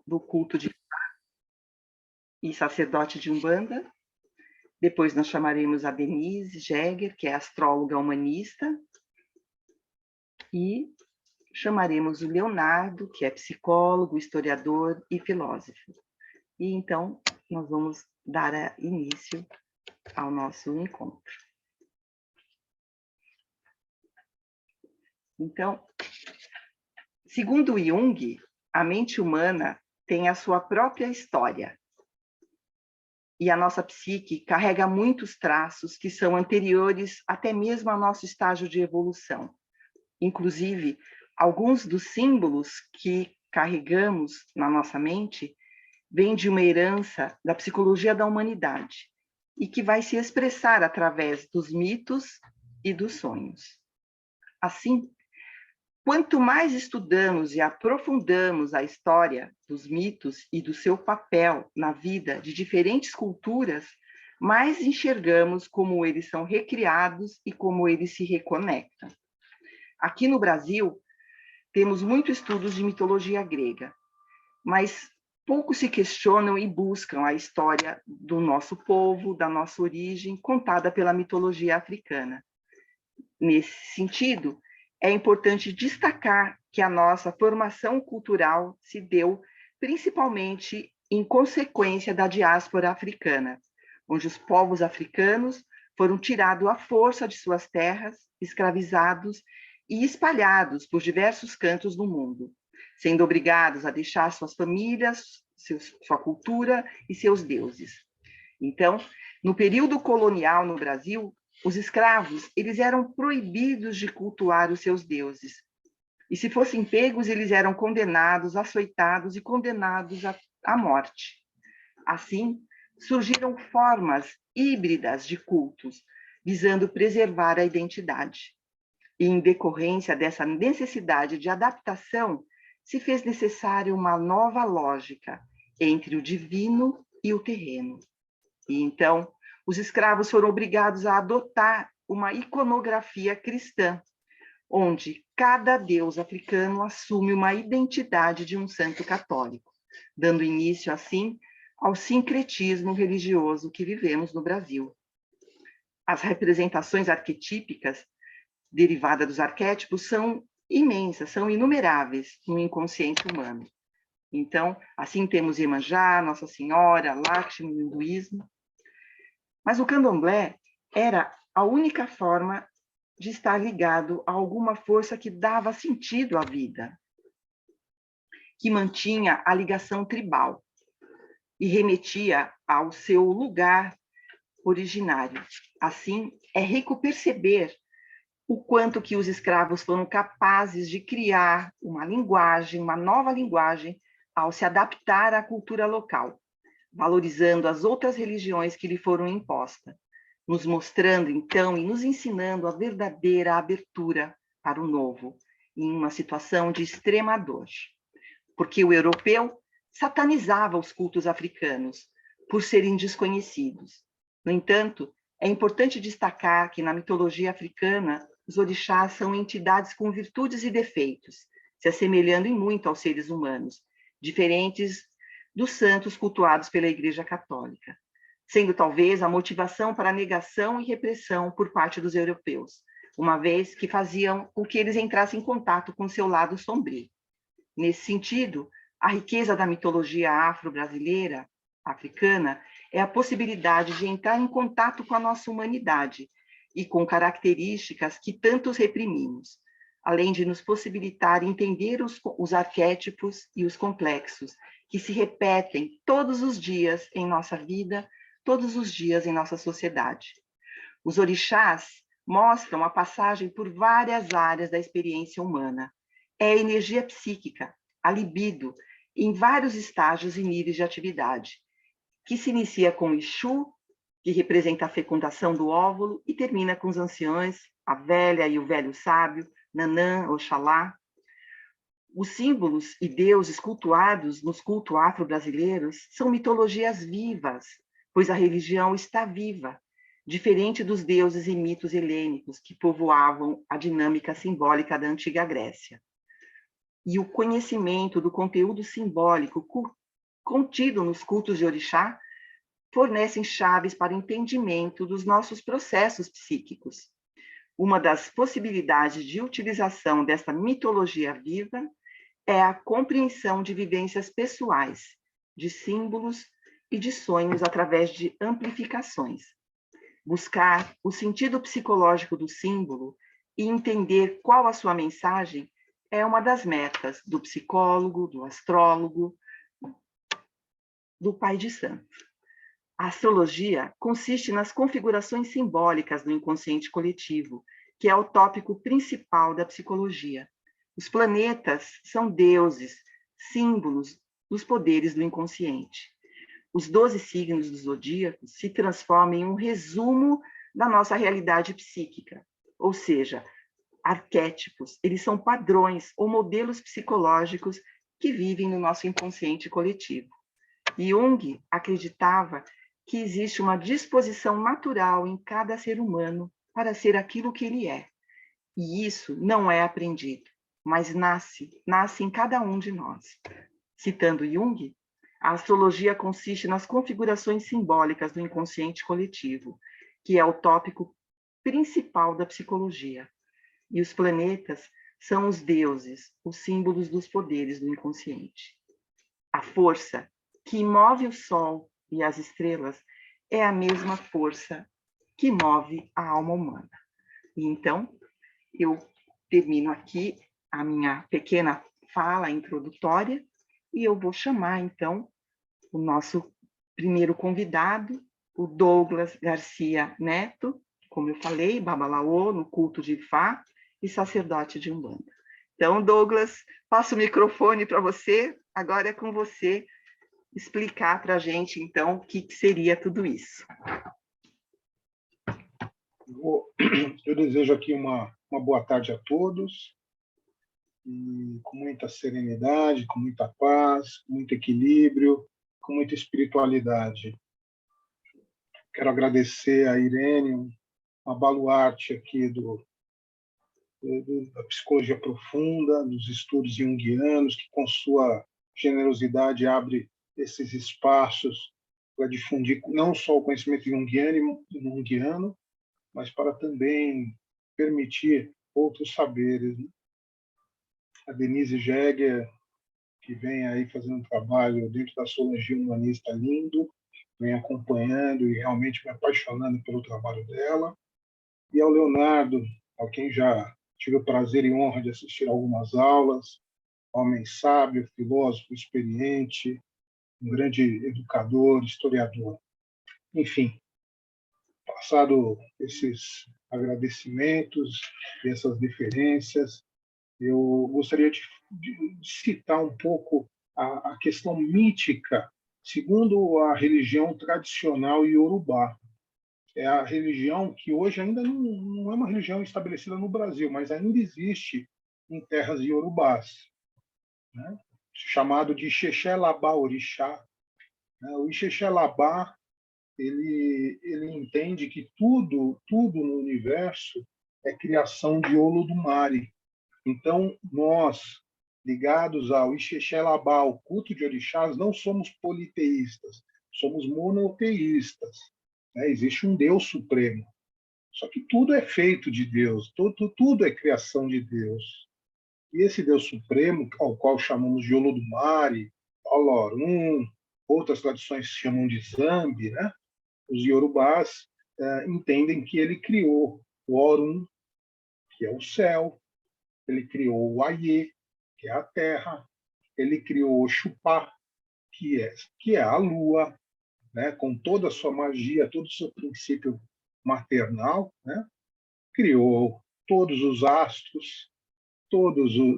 do culto e sacerdote de Umbanda. Depois nós chamaremos a Denise Jäger, que é astróloga humanista, e chamaremos o Leonardo, que é psicólogo, historiador e filósofo. E então nós vamos dar início ao nosso encontro. Então, segundo Jung, a mente humana tem a sua própria história. E a nossa psique carrega muitos traços que são anteriores até mesmo ao nosso estágio de evolução. Inclusive, alguns dos símbolos que carregamos na nossa mente vêm de uma herança da psicologia da humanidade e que vai se expressar através dos mitos e dos sonhos. Assim, quanto mais estudamos e aprofundamos a história dos mitos e do seu papel na vida de diferentes culturas, mais enxergamos como eles são recriados e como eles se reconectam. Aqui no Brasil, temos muitos estudos de mitologia grega, mas pouco se questionam e buscam a história do nosso povo, da nossa origem, contada pela mitologia africana. Nesse sentido, é importante destacar que a nossa formação cultural se deu principalmente em consequência da diáspora africana, onde os povos africanos foram tirados à força de suas terras, escravizados e espalhados por diversos cantos do mundo, sendo obrigados a deixar suas famílias, sua cultura e seus deuses. Então, no período colonial no Brasil, os escravos, eles eram proibidos de cultuar os seus deuses. E se fossem pegos, eles eram condenados, açoitados e condenados à morte. Assim, surgiram formas híbridas de cultos, visando preservar a identidade. E, em decorrência dessa necessidade de adaptação, se fez necessária uma nova lógica entre o divino e o terreno. E, então, os escravos foram obrigados a adotar uma iconografia cristã, onde cada deus africano assume uma identidade de um santo católico, dando início, assim, ao sincretismo religioso que vivemos no Brasil. As representações arquetípicas derivadas dos arquétipos são imensas, são inumeráveis no inconsciente humano. Então, assim temos Iemanjá, Nossa Senhora, Lakshmi no hinduísmo. Mas o candomblé era a única forma de estar ligado a alguma força que dava sentido à vida, que mantinha a ligação tribal e remetia ao seu lugar originário. Assim, é rico perceber o quanto que os escravos foram capazes de criar uma linguagem, uma nova linguagem, ao se adaptar à cultura local, valorizando as outras religiões que lhe foram impostas, nos mostrando, então, e nos ensinando a verdadeira abertura para o novo, em uma situação de extrema dor. Porque o europeu satanizava os cultos africanos, por serem desconhecidos. No entanto, é importante destacar que, na mitologia africana, os orixás são entidades com virtudes e defeitos, se assemelhando em muito aos seres humanos, diferentes dos santos cultuados pela Igreja Católica, sendo talvez a motivação para a negação e repressão por parte dos europeus, uma vez que faziam com que eles entrassem em contato com seu lado sombrio. Nesse sentido, a riqueza da mitologia afro-brasileira, africana, é a possibilidade de entrar em contato com a nossa humanidade e com características que tantos reprimimos, além de nos possibilitar entender os arquétipos e os complexos que se repetem todos os dias em nossa vida, todos os dias em nossa sociedade. Os orixás mostram a passagem por várias áreas da experiência humana. É a energia psíquica, a libido, em vários estágios e níveis de atividade, que se inicia com o Exu, que representa a fecundação do óvulo, e termina com os anciões, a velha e o velho sábio, Nanã, Oxalá. Os símbolos e deuses cultuados nos cultos afro-brasileiros são mitologias vivas, pois a religião está viva, diferente dos deuses e mitos helênicos que povoavam a dinâmica simbólica da antiga Grécia. e o conhecimento do conteúdo simbólico contido nos cultos de orixá fornecem chaves para o entendimento dos nossos processos psíquicos. Uma das possibilidades de utilização desta mitologia viva é a compreensão de vivências pessoais, de símbolos e de sonhos através de amplificações. Buscar o sentido psicológico do símbolo e entender qual a sua mensagem é uma das metas do psicólogo, do astrólogo, do pai de santo. A astrologia consiste nas configurações simbólicas do inconsciente coletivo, que é o tópico principal da psicologia. Os planetas são deuses, símbolos dos poderes do inconsciente. Os 12 signos do zodíaco se transformam em um resumo da nossa realidade psíquica, ou seja, arquétipos, eles são padrões ou modelos psicológicos que vivem no nosso inconsciente coletivo. Jung acreditava que existe uma disposição natural em cada ser humano para ser aquilo que ele é. E isso não é aprendido, mas nasce em cada um de nós. Citando Jung, a astrologia consiste nas configurações simbólicas do inconsciente coletivo, que é o tópico principal da psicologia. E os planetas são os deuses, os símbolos dos poderes do inconsciente. A força que move o Sol e as estrelas é a mesma força que move a alma humana. E então, eu termino aqui a minha pequena fala introdutória e eu vou chamar, então, o nosso primeiro convidado, o Douglas Garcia Neto, como eu falei, babalaô no culto de Ifá e sacerdote de Umbanda. Então, Douglas, passo o microfone para você, agora é com você explicar para a gente, então, o que seria tudo isso. Eu desejo aqui uma boa tarde a todos, e com muita serenidade, com muita paz, com muito equilíbrio, com muita espiritualidade. Quero agradecer a Irene, uma baluarte aqui da psicologia profunda, dos estudos junguianos, que com sua generosidade abre esses espaços para difundir não só o conhecimento junguiano, mas para também permitir outros saberes. A Denise Jäger, que vem aí fazendo um trabalho dentro da astrologia humanista lindo, vem acompanhando e realmente me apaixonando pelo trabalho dela. E ao Leonardo, a quem já tive o prazer e honra de assistir algumas aulas, homem sábio, filósofo, experiente, um grande educador, historiador. Enfim, passado esses agradecimentos e essas deferências, eu gostaria de citar um pouco a questão mítica, segundo a religião tradicional iorubá. É a religião que hoje ainda não é uma religião estabelecida no Brasil, mas ainda existe em terras iorubás, né? Chamado de Ixexé-Labá Orixá. O Ixexé-Labá, ele entende que tudo no universo é criação de Olodumare. Então, nós, ligados ao Ixexé-Labá, ao culto de orixás, não somos politeístas, somos monoteístas, né? Existe um Deus supremo. Só que tudo é feito de Deus, tudo é criação de Deus. E esse Deus supremo, ao qual chamamos de Olodumare, Olorum, outras tradições chamam de Zambi, né? Os iorubás entendem que ele criou o Orum, que é o céu, ele criou o Aie, que é a terra, ele criou o Xupá, que é a lua, né? Com toda a sua magia, todo o seu princípio maternal, né? Criou todos os astros,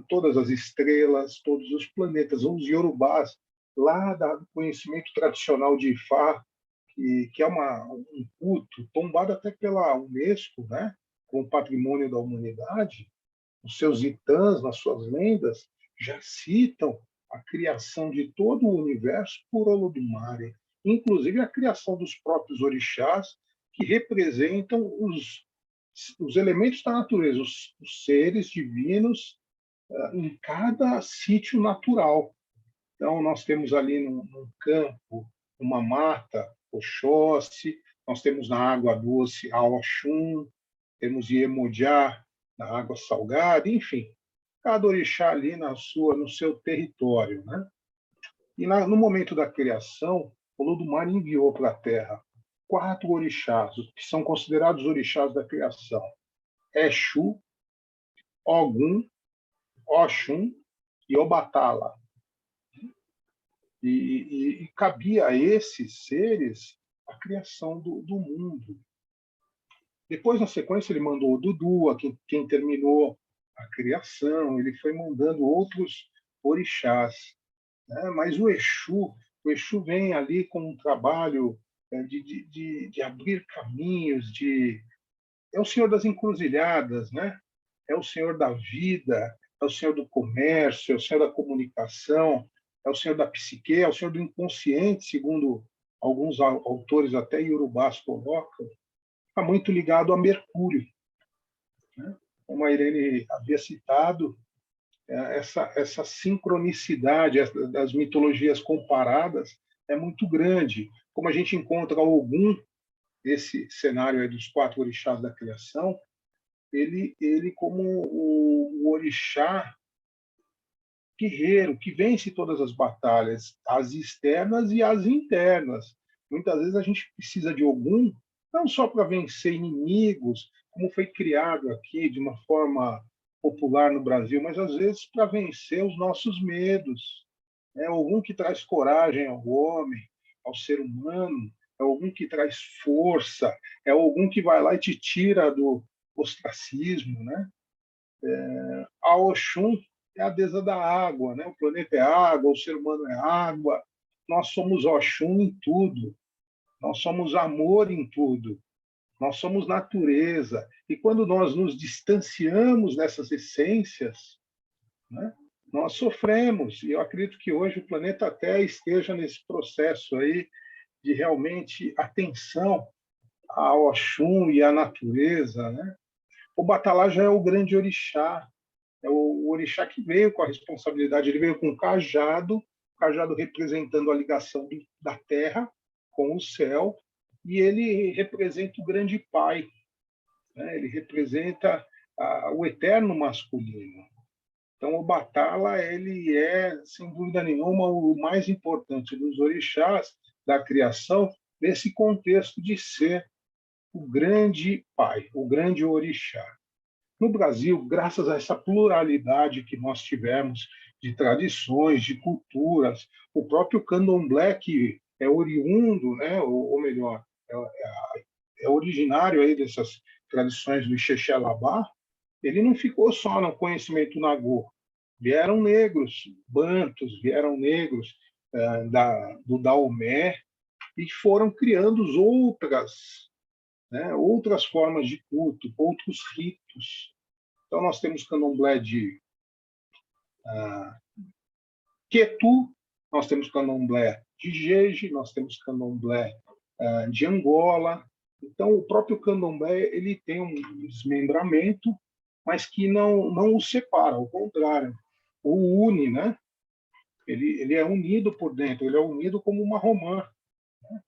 todas as estrelas, todos os planetas. Os iorubás, lá do conhecimento tradicional de Ifá, que é um culto tombado até pela Unesco, né? Como patrimônio da humanidade, os seus itãs, nas suas lendas, já citam a criação de todo o universo por Olodumare, inclusive a criação dos próprios orixás, que representam os elementos da natureza, os seres divinos em cada sítio natural. Então, nós temos ali num campo, uma mata, Oxóssi, nós temos na água doce a Oxum, temos Iemoja na água salgada, enfim, cada orixá ali no seu território, né? E no momento da criação, Olodumare enviou para a Terra 4 orixás, que são considerados orixás da criação: Exu, Ogum, Oxum e Obatala. E cabia a esses seres a criação do mundo. Depois, na sequência, ele mandou o Dudu, quem terminou a criação, ele foi mandando outros orixás, né? Mas o Exu vem ali com um trabalho de abrir caminhos, é o senhor das encruzilhadas, né? É o senhor da vida, é o senhor do comércio, é o senhor da comunicação, é o senhor da psique, é o senhor do inconsciente, segundo alguns autores até iorubás colocam, está muito ligado a Mercúrio, né? Como a Irene havia citado, essa sincronicidade das mitologias comparadas é muito grande. Como a gente encontra Ogum, esse cenário aí dos 4 orixás da criação, ele como o orixá guerreiro, que vence todas as batalhas, as externas e as internas. Muitas vezes a gente precisa de Ogum, não só para vencer inimigos, como foi criado aqui de uma forma popular no Brasil, mas às vezes para vencer os nossos medos. É Ogum que traz coragem ao homem, ao ser humano, é Ogum que traz força, é Ogum que vai lá e te tira do ostracismo, né? A Oxum é a deusa da água, né? O planeta é água, o ser humano é água. Nós somos Oxum em tudo. Nós somos amor em tudo. Nós somos natureza. E quando nós nos distanciamos dessas essências, né, nós sofremos. E eu acredito que hoje o planeta até esteja nesse processo aí de realmente atenção ao Oxum e à natureza, né? O Batalá já é o grande orixá, é o orixá que veio com a responsabilidade, ele veio com o cajado representando a ligação da terra com o céu, e ele representa o grande pai, né? Ele representa o eterno masculino. Então, o Batala, ele é, sem dúvida nenhuma, o mais importante dos orixás da criação, nesse contexto de ser o grande pai, o grande orixá. No Brasil, graças a essa pluralidade que nós tivemos de tradições, de culturas, o próprio candomblé, que é oriundo, né, ou melhor, é originário aí dessas tradições do Ixexelabá, ele não ficou só no conhecimento nagô. Vieram negros, bantos, vieram negros do Daomé, e foram criando outras formas de culto, outros ritos. Então, nós temos candomblé de Quetu, nós temos candomblé de Jeje, nós temos candomblé de Angola. Então, o próprio candomblé ele tem um desmembramento, mas que não o separa, ao contrário, o une, né? Ele é unido por dentro, ele é unido como uma romã, né?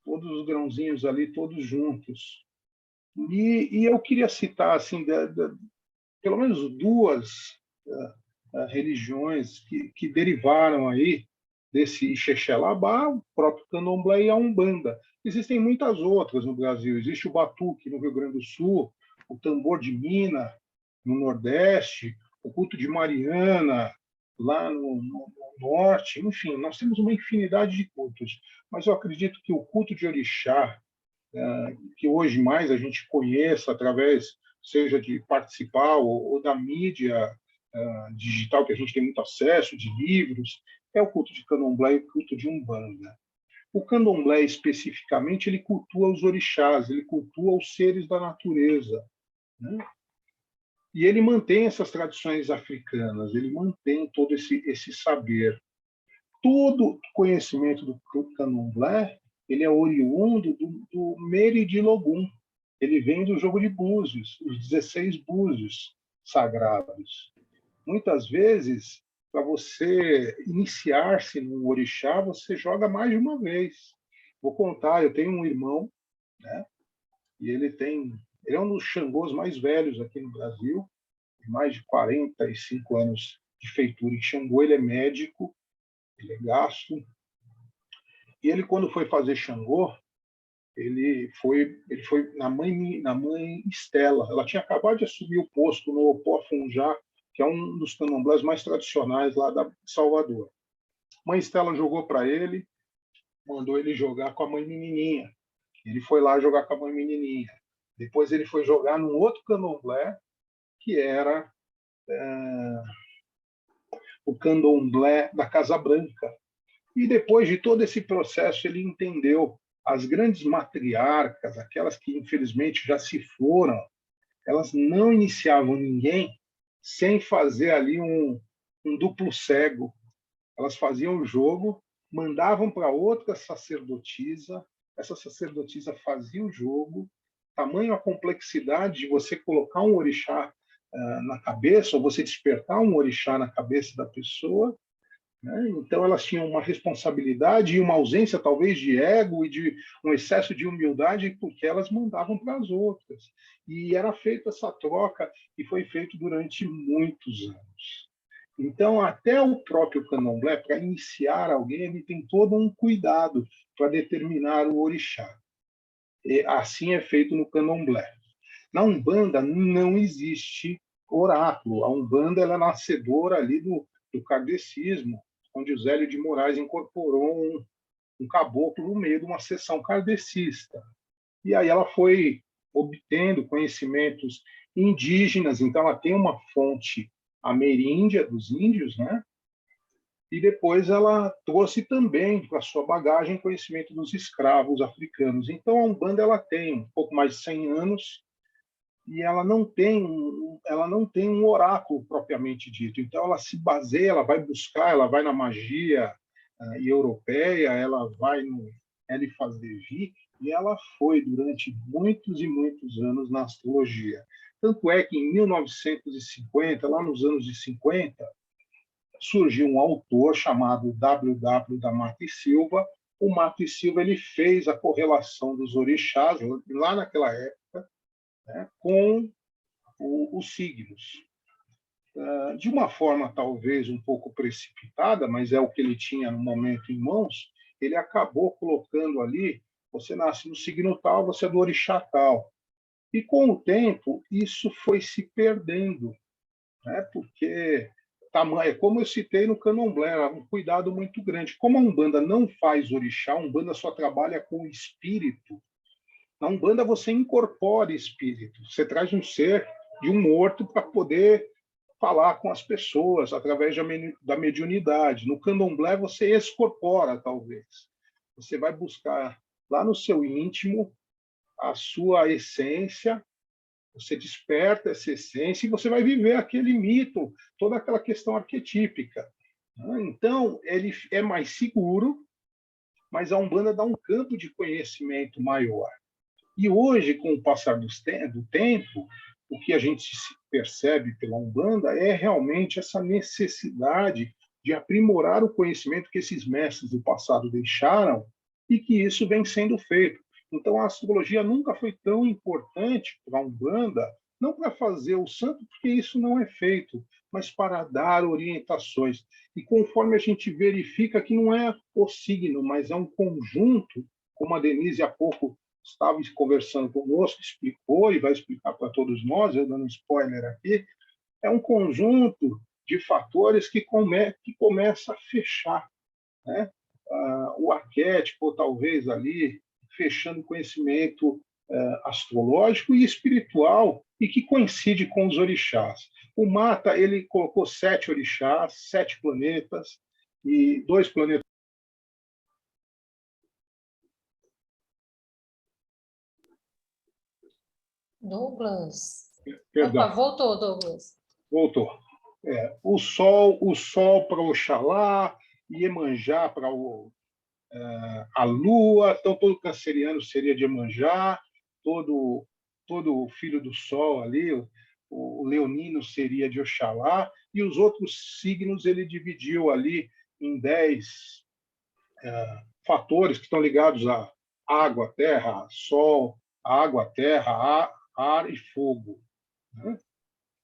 Todos os grãozinhos ali, todos juntos. E eu queria citar, assim, pelo menos 2 religiões que derivaram aí desse Ixexelabá, o próprio candomblé e a Umbanda. Existem muitas outras no Brasil. Existe o batuque no Rio Grande do Sul, o tambor de Minas no Nordeste, o culto de Mariana lá no Norte. Enfim, nós temos uma infinidade de cultos. Mas eu acredito que o culto de orixá, que hoje mais a gente conheça através, seja de participar ou da mídia digital, que a gente tem muito acesso, de livros, é o culto de candomblé e o culto de umbanda. O candomblé, especificamente, ele cultua os orixás, ele cultua os seres da natureza, né? E ele mantém essas tradições africanas, ele mantém todo esse saber. Todo conhecimento do candomblé ele é oriundo do Meri de Logum. Ele vem do jogo de búzios, os 16 búzios sagrados. Muitas vezes, para você iniciar-se no orixá, você joga mais de uma vez. Vou contar, eu tenho um irmão, né? E ele é um dos Xangôs mais velhos aqui no Brasil, tem mais de 45 anos de feitura em Xangô, ele é médico, ele é gastro. E ele, quando foi fazer Xangô, ele foi na mãe Estela. Ela tinha acabado de assumir o posto no Opó Funjá, que é um dos candomblés mais tradicionais lá de Salvador. Mãe Estela jogou para ele, mandou ele jogar com a mãe menininha. Ele foi lá jogar com a mãe menininha. Depois ele foi jogar num outro candomblé, que era o candomblé da Casa Branca. E depois de todo esse processo, ele entendeu as grandes matriarcas, aquelas que infelizmente já se foram, elas não iniciavam ninguém sem fazer ali um duplo cego. Elas faziam o jogo, mandavam para outra sacerdotisa, essa sacerdotisa fazia o jogo, tamanho a complexidade de você colocar um orixá na cabeça, ou você despertar um orixá na cabeça da pessoa, né? Então, elas tinham uma responsabilidade e uma ausência, talvez, de ego e de um excesso de humildade, porque elas mandavam para as outras. E era feita essa troca, e foi feito durante muitos anos. Então, até o próprio candomblé, para iniciar alguém, ele tem todo um cuidado para determinar o orixá. E assim é feito no candomblé. Na Umbanda não existe oráculo. A Umbanda ela é nascedora ali do kardecismo, onde o Zélio de Moraes incorporou um caboclo no meio de uma sessão kardecista. E aí ela foi obtendo conhecimentos indígenas, então ela tem uma fonte ameríndia dos índios, né? E depois ela trouxe também para sua bagagem conhecimento dos escravos africanos. Então a Umbanda ela tem um pouco mais de 100 anos e ela não tem um oráculo propriamente dito. Então ela se baseia, ela vai buscar, ela vai na magia europeia, ela vai no Eliphas Levi e ela foi durante muitos e muitos anos na astrologia. Tanto é que em 1950, lá nos anos de 50, surgiu um autor chamado W. da Mata e Silva. O Mata e Silva ele fez a correlação dos orixás lá naquela época, né, com os signos. De uma forma talvez um pouco precipitada, mas é o que ele tinha no momento em mãos, ele acabou colocando ali, você nasce no signo tal, você é do orixá tal. E com o tempo, isso foi se perdendo, né? Porque tamanho, como eu citei no candomblé, um cuidado muito grande. Como a Umbanda não faz orixá, a Umbanda só trabalha com espírito. Na Umbanda você incorpora espírito, você traz um ser de um morto para poder falar com as pessoas através da mediunidade. No candomblé você excorpora, talvez. Você vai buscar lá no seu íntimo a sua essência, você desperta essa essência e você vai viver aquele mito, toda aquela questão arquetípica. Então, ele é mais seguro, mas a Umbanda dá um campo de conhecimento maior. E hoje, com o passar do tempo, o que a gente percebe pela Umbanda é realmente essa necessidade de aprimorar o conhecimento que esses mestres do passado deixaram e que isso vem sendo feito. Então, a astrologia nunca foi tão importante para a Umbanda, não para fazer o santo, porque isso não é feito, mas para dar orientações. E conforme a gente verifica que não é o signo, mas é um conjunto, como a Denise há pouco estava conversando conosco, explicou e vai explicar para todos nós, eu dando um spoiler aqui, é um conjunto de fatores que começa a fechar, né? O arquétipo, talvez ali, fechando o conhecimento astrológico e espiritual, e que coincide com os orixás. O Mata, ele colocou 7 orixás, 7 planetas, e 2 planetas. Douglas. Perdão. Opa, voltou, Douglas. Voltou. O sol para Oxalá, Iemanjá para a Lua, então todo canceriano seria de Iemanjá, todo filho do Sol ali, o leonino seria de Oxalá, e os outros signos ele dividiu ali em 10 fatores que estão ligados a água, terra, sol, água, terra, ar e fogo, né?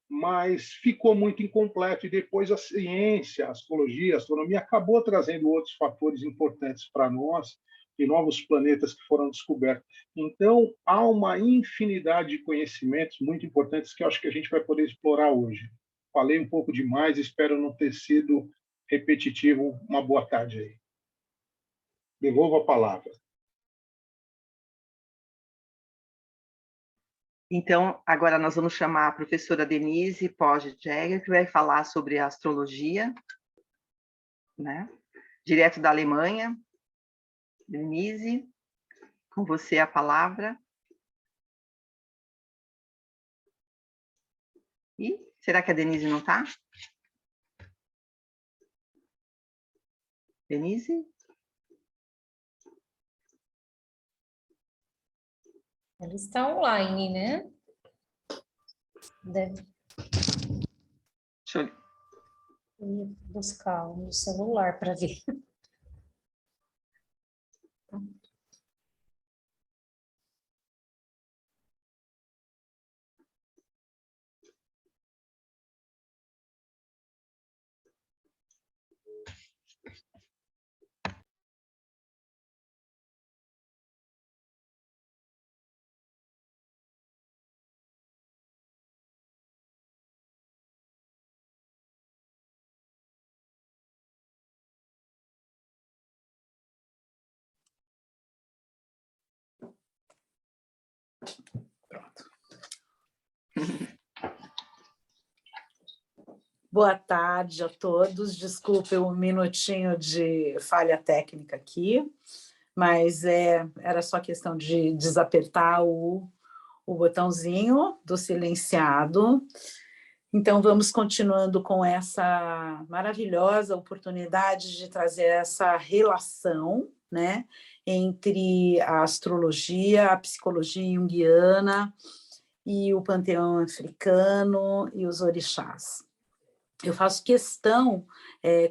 Mas ficou muito incompleto, e depois a ciência, a astrologia, a astronomia acabou trazendo outros fatores importantes para nós, e novos planetas que foram descobertos. Então, há uma infinidade de conhecimentos muito importantes que eu acho que a gente vai poder explorar hoje. Falei um pouco demais, espero não ter sido repetitivo. Uma boa tarde aí. Devolvo a palavra. Então, agora nós vamos chamar a professora Denise Pogge-Jäger, que vai falar sobre a astrologia, né? Direto da Alemanha. Denise, com você a palavra. E será que a Denise não está? Denise? Ela está online, né? Deve Deixa eu... ir buscar o celular para ver. Pronto. Boa tarde a todos. Desculpe um minutinho de falha técnica aqui, mas era só questão de desapertar o botãozinho do silenciado. Então, vamos continuando com essa maravilhosa oportunidade de trazer essa relação, né, entre a astrologia, a psicologia junguiana e o panteão africano e os orixás. Eu faço questão,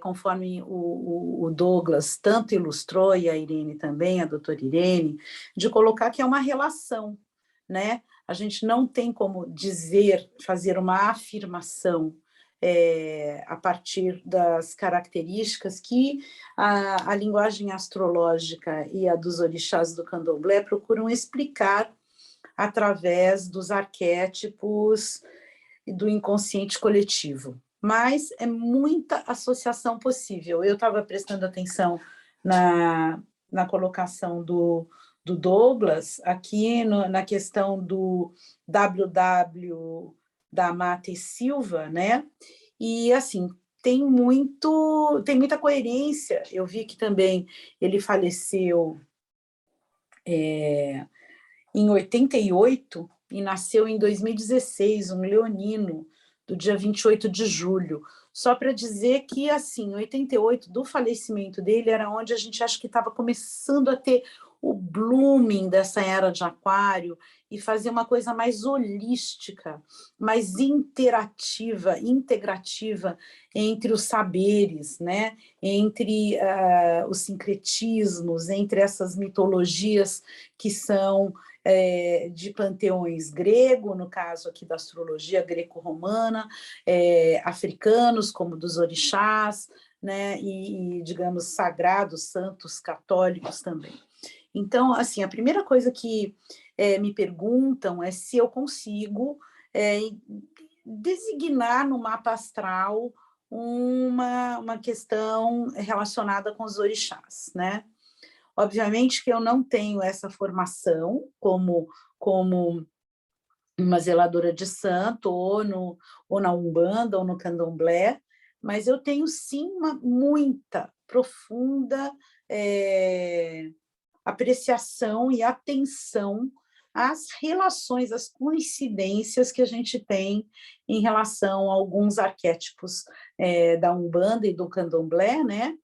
conforme o Douglas tanto ilustrou, e a Irene também, a doutora Irene, de colocar que é uma relação, né? A gente não tem como dizer, fazer uma afirmação a partir das características que a linguagem astrológica e a dos orixás do candomblé procuram explicar através dos arquétipos e do inconsciente coletivo. Mas é muita associação possível. Eu estava prestando atenção na colocação do Douglas, aqui na questão do WW da Mata e Silva, né? E, assim, tem muita coerência. Eu vi que também ele faleceu em 88 e nasceu em 2016, um leonino, do dia 28 de julho. Só para dizer que, assim, 88, do falecimento dele, era onde a gente acha que estava começando a ter o blooming dessa era de aquário e fazer uma coisa mais holística, mais interativa, integrativa entre os saberes, né? Entre os sincretismos, entre essas mitologias que são de panteões grego, no caso aqui da astrologia greco-romana, africanos, como dos orixás, né, e, digamos, sagrados, santos, católicos também. Então, assim, a primeira coisa que me perguntam é se eu consigo designar no mapa astral uma questão relacionada com os orixás, né? Obviamente que eu não tenho essa formação como uma zeladora de santo, ou na Umbanda, ou no Candomblé, mas eu tenho, sim, uma muita, profunda apreciação e atenção às relações, às coincidências que a gente tem em relação a alguns arquétipos da Umbanda e do Candomblé, né?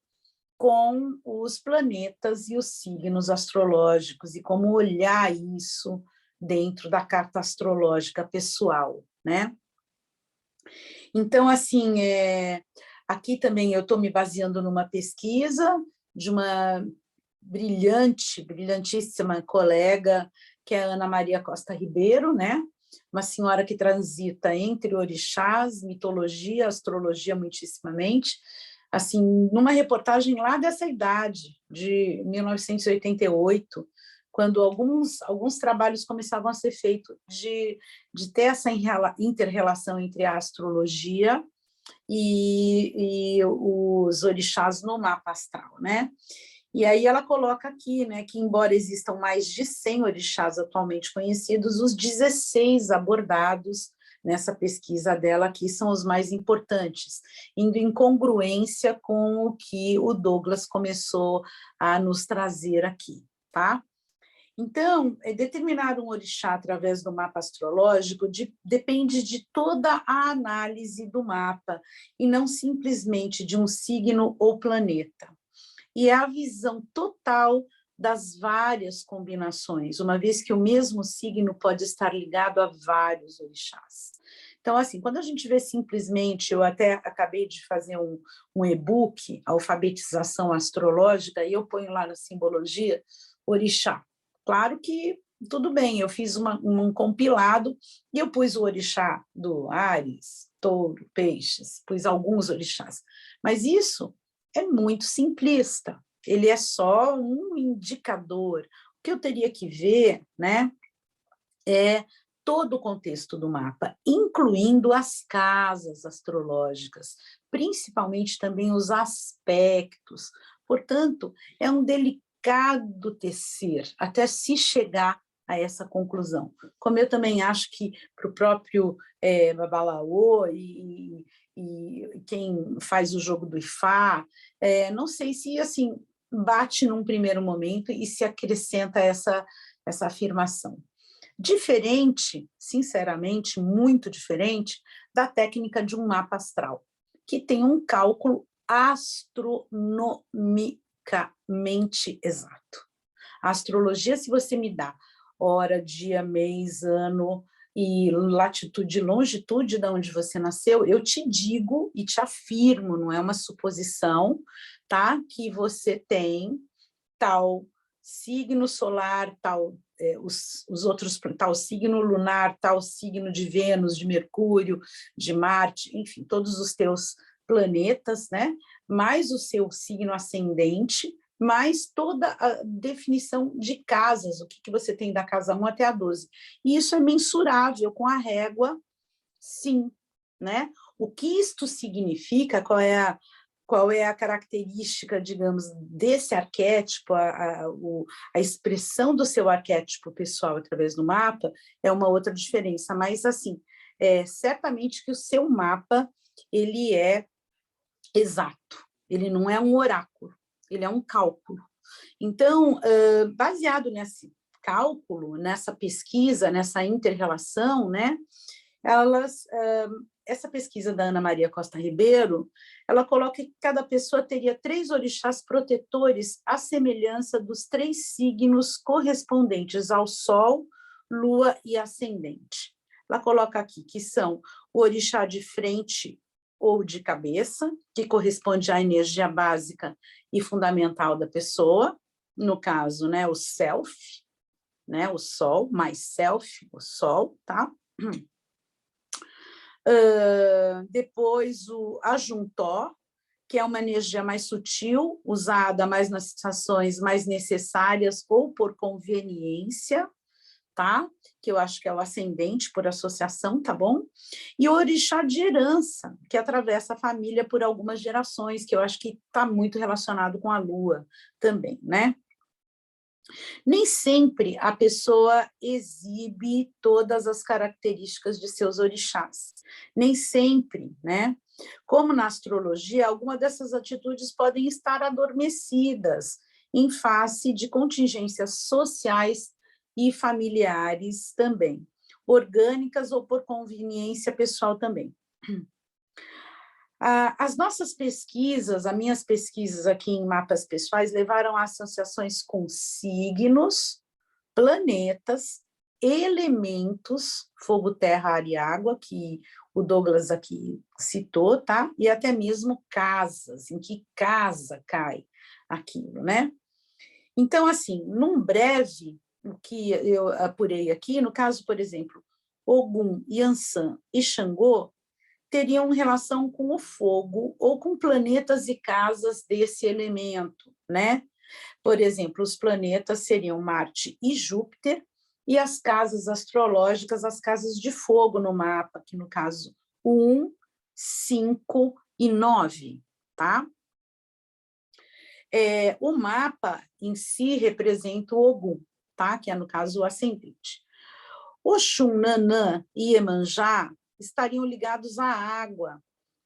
Com os planetas e os signos astrológicos, e como olhar isso dentro da carta astrológica pessoal, né? Então, assim, aqui também eu estou me baseando numa pesquisa de uma brilhantíssima colega, que é a Ana Maria Costa Ribeiro, né? Uma senhora que transita entre orixás, mitologia, astrologia muitíssimamente, assim, numa reportagem lá dessa idade, de 1988, quando alguns trabalhos começavam a ser feitos de ter essa inter-relação entre a astrologia e os orixás no mapa astral, né? E aí ela coloca aqui, né, que embora existam mais de 100 orixás atualmente conhecidos, os 16 abordados nessa pesquisa dela aqui são os mais importantes, indo em congruência com o que o Douglas começou a nos trazer aqui, tá? Então, determinar um orixá através do mapa astrológico depende de toda a análise do mapa e não simplesmente de um signo ou planeta. E é a visão total das várias combinações, uma vez que o mesmo signo pode estar ligado a vários orixás. Então, assim, quando a gente vê simplesmente, eu até acabei de fazer um e-book, Alfabetização Astrológica, e eu ponho lá na simbologia, orixá. Claro que tudo bem, eu fiz um compilado e eu pus o orixá do Áries, Touro, Peixes, pus alguns orixás. Mas isso é muito simplista, ele é só um indicador. O que eu teria que ver, né, é todo o contexto do mapa, incluindo as casas astrológicas, principalmente também os aspectos. Portanto, é um delicado tecer até se chegar a essa conclusão. Como eu também acho que para o próprio Babalaô e quem faz o jogo do Ifá, não sei se assim bate num primeiro momento e se acrescenta essa afirmação. Diferente, sinceramente, muito diferente, da técnica de um mapa astral, que tem um cálculo astronomicamente exato. A astrologia, se você me dá hora, dia, mês, ano e latitude e longitude de onde você nasceu, eu te digo e te afirmo, não é uma suposição, tá? Que você tem tal signo solar, tal os outros, tal signo lunar, tal signo de Vênus, de Mercúrio, de Marte, enfim, todos os teus planetas, né? Mais o seu signo ascendente, mais toda a definição de casas, o que você tem da casa 1 até a 12. E isso é mensurável com a régua, sim, né? O que isto significa, qual é a característica, digamos, desse arquétipo, a expressão do seu arquétipo pessoal através do mapa, é uma outra diferença, mas, assim, certamente que o seu mapa, ele é exato, ele não é um oráculo, ele é um cálculo. Então, baseado nesse cálculo, nessa pesquisa, nessa inter-relação, né, essa pesquisa da Ana Maria Costa Ribeiro, ela coloca que cada pessoa teria 3 orixás protetores à semelhança dos 3 signos correspondentes ao Sol, Lua e Ascendente. Ela coloca aqui que são o orixá de frente ou de cabeça, que corresponde à energia básica e fundamental da pessoa, no caso, né, o self, né, o Sol, mais self, o Sol, tá? Depois o ajuntó, que é uma energia mais sutil, usada mais nas situações mais necessárias ou por conveniência, tá? Que eu acho que é o ascendente por associação, tá bom? E o orixá de herança, que atravessa a família por algumas gerações, que eu acho que está muito relacionado com a lua também, né? Nem sempre a pessoa exibe todas as características de seus orixás. Nem sempre, né? Como na astrologia, algumas dessas atitudes podem estar adormecidas em face de contingências sociais e familiares também, orgânicas ou por conveniência pessoal também. As nossas pesquisas, as minhas pesquisas aqui em mapas pessoais, levaram a associações com signos, planetas, elementos, fogo, terra, ar e água, que o Douglas aqui citou, tá? E até mesmo casas, em que casa cai aquilo, né? Então, assim, num breve, o que eu apurei aqui, no caso, por exemplo, Ogum, Yansan e Xangô teriam relação com o fogo ou com planetas e casas desse elemento, né? Por exemplo, os planetas seriam Marte e Júpiter, e as casas astrológicas, as casas de fogo no mapa, que no caso 1, 5 e 9, tá? O mapa em si representa o Ogum, tá? Que é, no caso, o ascendente. Oxum, Nanã e Iemanjá estariam ligados à água,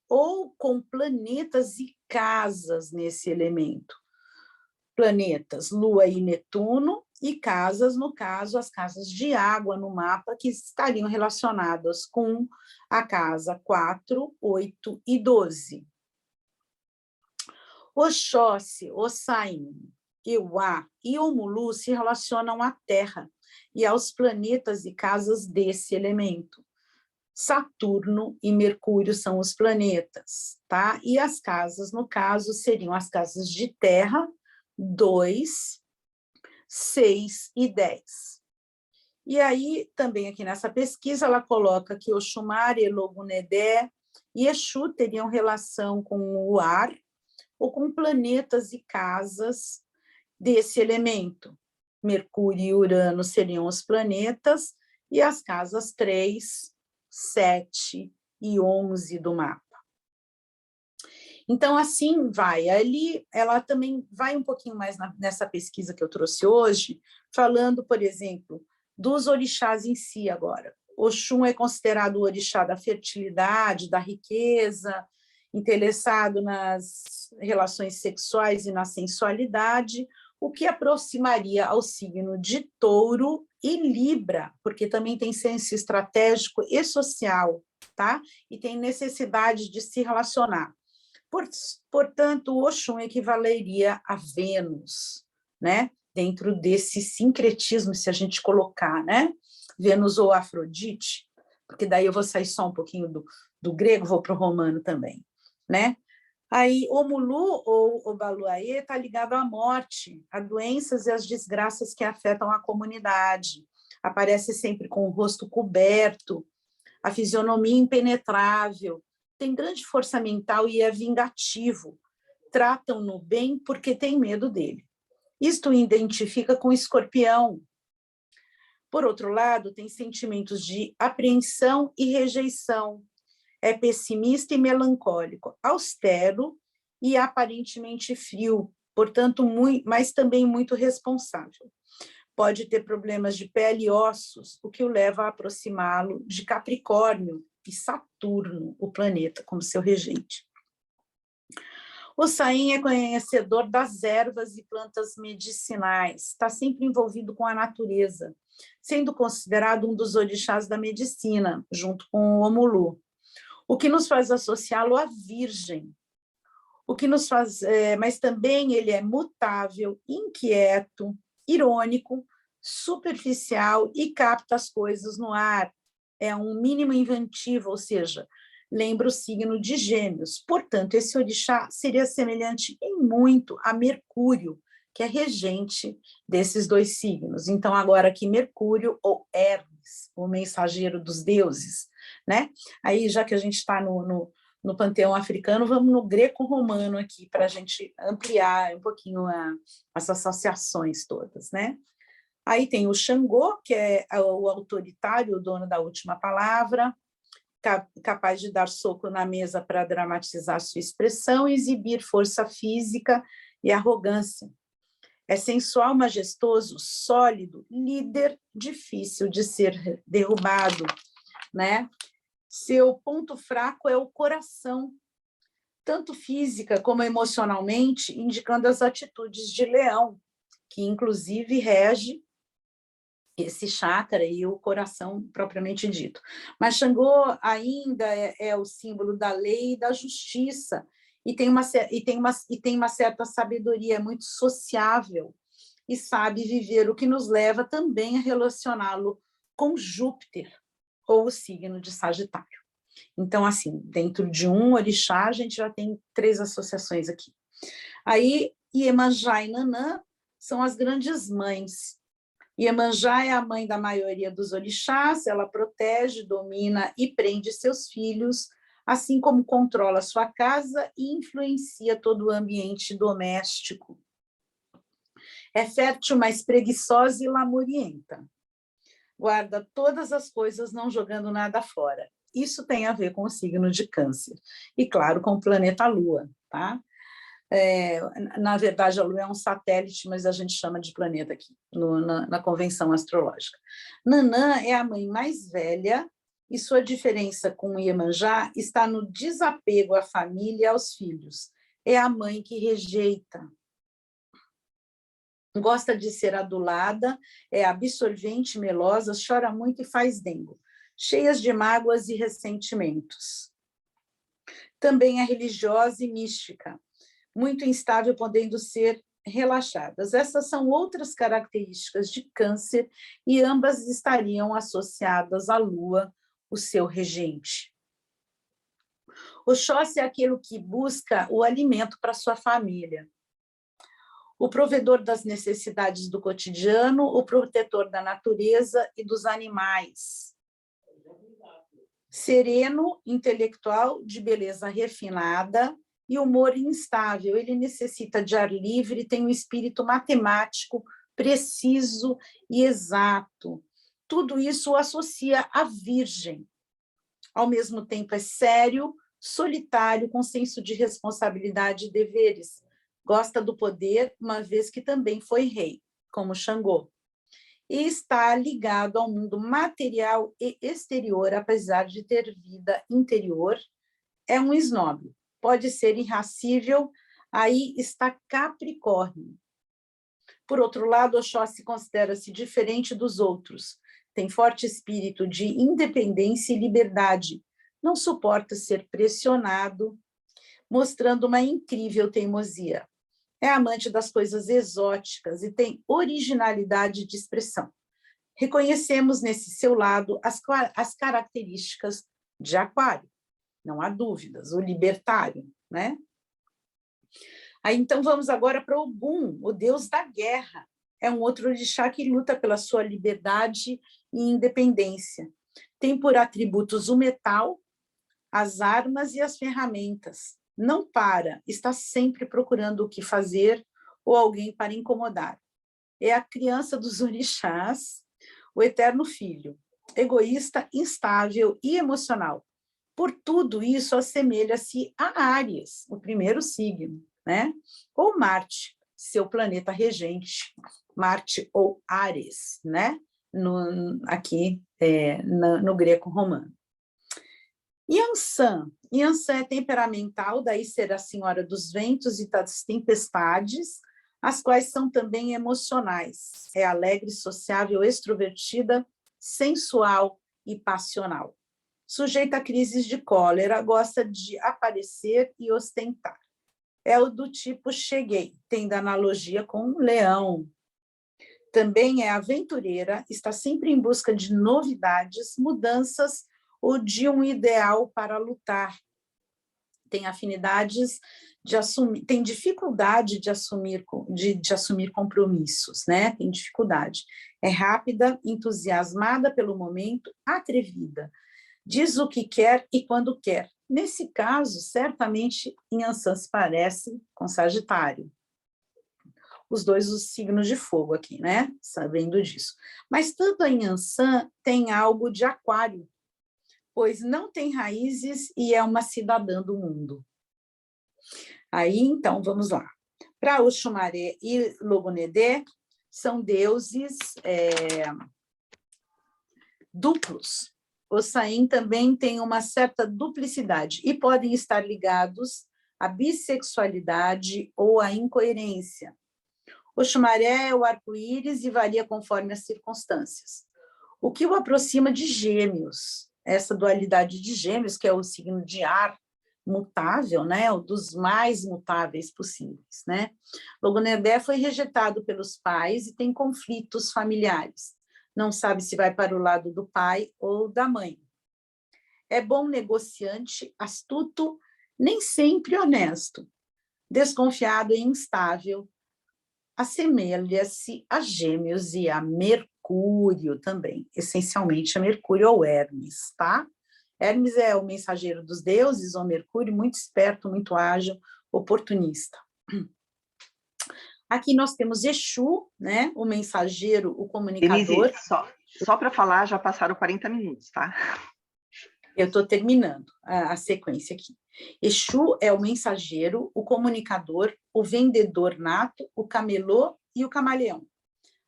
ou com planetas e casas nesse elemento. Planetas, Lua e Netuno, e casas, no caso, as casas de água no mapa, que estariam relacionadas com a casa 4, 8 e 12. Oxóssi, Ossain, Euá e Omulu se relacionam à Terra e aos planetas e casas desse elemento. Saturno e Mercúrio são os planetas, tá? E as casas, no caso, seriam as casas de Terra, 2, 6 e 10. E aí, também aqui nessa pesquisa, ela coloca que Oxumar, Elogunedé e Exu teriam relação com o ar ou com planetas e casas desse elemento. Mercúrio e Urano seriam os planetas e as casas 3, 7 e 11 do mapa. Então, assim vai. Ali, ela também vai um pouquinho mais nessa pesquisa que eu trouxe hoje, falando, por exemplo, dos orixás em si agora. Oxum é considerado o orixá da fertilidade, da riqueza, interessado nas relações sexuais e na sensualidade, o que aproximaria ao signo de Touro e Libra, porque também tem senso estratégico e social, tá? E tem necessidade de se relacionar. Portanto, o Oxum equivaleria a Vênus, né? Dentro desse sincretismo, se a gente colocar, né? Vênus ou Afrodite, porque daí eu vou sair só um pouquinho do grego, vou para o romano também, né? Aí, Omulu ou Obaluaê está ligado à morte, a doenças e às desgraças que afetam a comunidade. Aparece sempre com o rosto coberto, a fisionomia impenetrável, tem grande força mental e é vingativo. Tratam-no bem porque tem medo dele. Isto o identifica com o Escorpião. Por outro lado, tem sentimentos de apreensão e rejeição. É pessimista e melancólico, austero e aparentemente frio, portanto, mas também muito responsável. Pode ter problemas de pele e ossos, o que o leva a aproximá-lo de Capricórnio e Saturno, o planeta, como seu regente. O Saim é conhecedor das ervas e plantas medicinais, está sempre envolvido com a natureza, sendo considerado um dos orixás da medicina, junto com o Omulu, o que nos faz associá-lo à Virgem, o que nos faz, mas também ele é mutável, inquieto, irônico, superficial e capta as coisas no ar. É um mínimo inventivo, ou seja, lembra o signo de Gêmeos. Portanto, esse orixá seria semelhante em muito a Mercúrio, que é regente desses dois signos. Então, agora aqui Mercúrio ou Hermes, o mensageiro dos deuses, né? Aí, já que a gente está no panteão africano, vamos no greco-romano aqui, para a gente ampliar um pouquinho as associações todas, né? Aí tem o Xangô, que é o autoritário, o dono da última palavra, capaz de dar soco na mesa para dramatizar sua expressão e exibir força física e arrogância. É sensual, majestoso, sólido, líder, difícil de ser derrubado, né? Seu ponto fraco é o coração, tanto física como emocionalmente, indicando as atitudes de Leão, que inclusive rege esse chakra e o coração propriamente dito. Mas Xangô ainda é o símbolo da lei e da justiça, e tem uma certa sabedoria, é muito sociável, e sabe viver, o que nos leva também a relacioná-lo com Júpiter, ou o signo de Sagitário. Então, assim, dentro de um orixá, a gente já tem 3 associações aqui. Aí, Iemanjá e Nanã são as grandes mães. Iemanjá é a mãe da maioria dos orixás, ela protege, domina e prende seus filhos, assim como controla sua casa e influencia todo o ambiente doméstico. É fértil, mas preguiçosa e lamurienta. Guarda todas as coisas, não jogando nada fora. Isso tem a ver com o signo de Câncer. E, claro, com o planeta Lua, tá? Na verdade, a Lua é um satélite, mas a gente chama de planeta aqui, na convenção astrológica. Nanã é a mãe mais velha e sua diferença com Iemanjá está no desapego à família e aos filhos. É a mãe que rejeita. Gosta de ser adulada, é absorvente, melosa, chora muito e faz dengo, cheias de mágoas e ressentimentos. Também é religiosa e mística, muito instável, podendo ser relaxadas. Essas são outras características de Câncer e ambas estariam associadas à Lua, o seu regente. Oxóssi é aquele que busca o alimento para sua família. O provedor das necessidades do cotidiano, o protetor da natureza e dos animais. Sereno, intelectual, de beleza refinada e humor instável. Ele necessita de ar livre, tem um espírito matemático, preciso e exato. Tudo isso o associa à Virgem. Ao mesmo tempo é sério, solitário, com senso de responsabilidade e deveres. Gosta do poder, uma vez que também foi rei, como Xangô. E está ligado ao mundo material e exterior, apesar de ter vida interior. É um esnobe, pode ser irracível, aí está Capricórnio. Por outro lado, Oxóssi considera-se diferente dos outros, tem forte espírito de independência e liberdade, não suporta ser pressionado, mostrando uma incrível teimosia. É amante das coisas exóticas e tem originalidade de expressão. Reconhecemos nesse seu lado as características de Aquário, não há dúvidas, o libertário, né? Aí, então, vamos agora para Ogum, o deus da guerra. É um outro orixá que luta pela sua liberdade e independência. Tem por atributos o metal, as armas e as ferramentas. Não para, está sempre procurando o que fazer ou alguém para incomodar. É a criança dos orixás, o eterno filho, egoísta, instável e emocional. Por tudo isso, assemelha-se a Áries, o primeiro signo, né? Ou Marte, seu planeta regente, Marte ou Ares, né? Aqui no greco-romano. Yansan é temperamental, daí ser a senhora dos ventos e das tempestades, as quais são também emocionais. É alegre, sociável, extrovertida, sensual e passional. Sujeita a crises de cólera, gosta de aparecer e ostentar. É o do tipo cheguei, tendo analogia com um leão. Também é aventureira, está sempre em busca de novidades, mudanças ou de um ideal para lutar. Tem afinidades de assumir, tem dificuldade de assumir compromissos, né? Tem dificuldade. É rápida, entusiasmada pelo momento, atrevida. Diz o que quer e quando quer. Nesse caso, certamente, Yansan se parece com Sagitário. Os dois os signos de fogo aqui, né? Sabendo disso. Mas tanto a Yansan tem algo de Aquário, pois não tem raízes e é uma cidadã do mundo. Aí, então, vamos lá. Para Oxumaré e Logonedé, são deuses duplos. Ossain também tem uma certa duplicidade e podem estar ligados à bissexualidade ou à incoerência. Oxumaré é o arco-íris e varia conforme as circunstâncias. O que o aproxima de Gêmeos, essa dualidade de Gêmeos, que é o signo de ar mutável, né, um dos mais mutáveis possíveis, né? Logonedé foi rejeitado pelos pais e tem conflitos familiares. Não sabe se vai para o lado do pai ou da mãe. é bom negociante, astuto, nem sempre honesto, desconfiado e instável, assemelha-se a Gêmeos e a Mercúrio também, essencialmente a Mercúrio ou Hermes, tá? Hermes é o mensageiro dos deuses, ou Mercúrio, muito esperto, muito ágil, oportunista. Aqui nós temos Exu, né? O mensageiro, o comunicador. Denise, só para falar, já passaram 40 minutos, tá? Eu estou terminando a sequência aqui. Exu é o mensageiro, o comunicador, o vendedor nato, o camelô e o camaleão.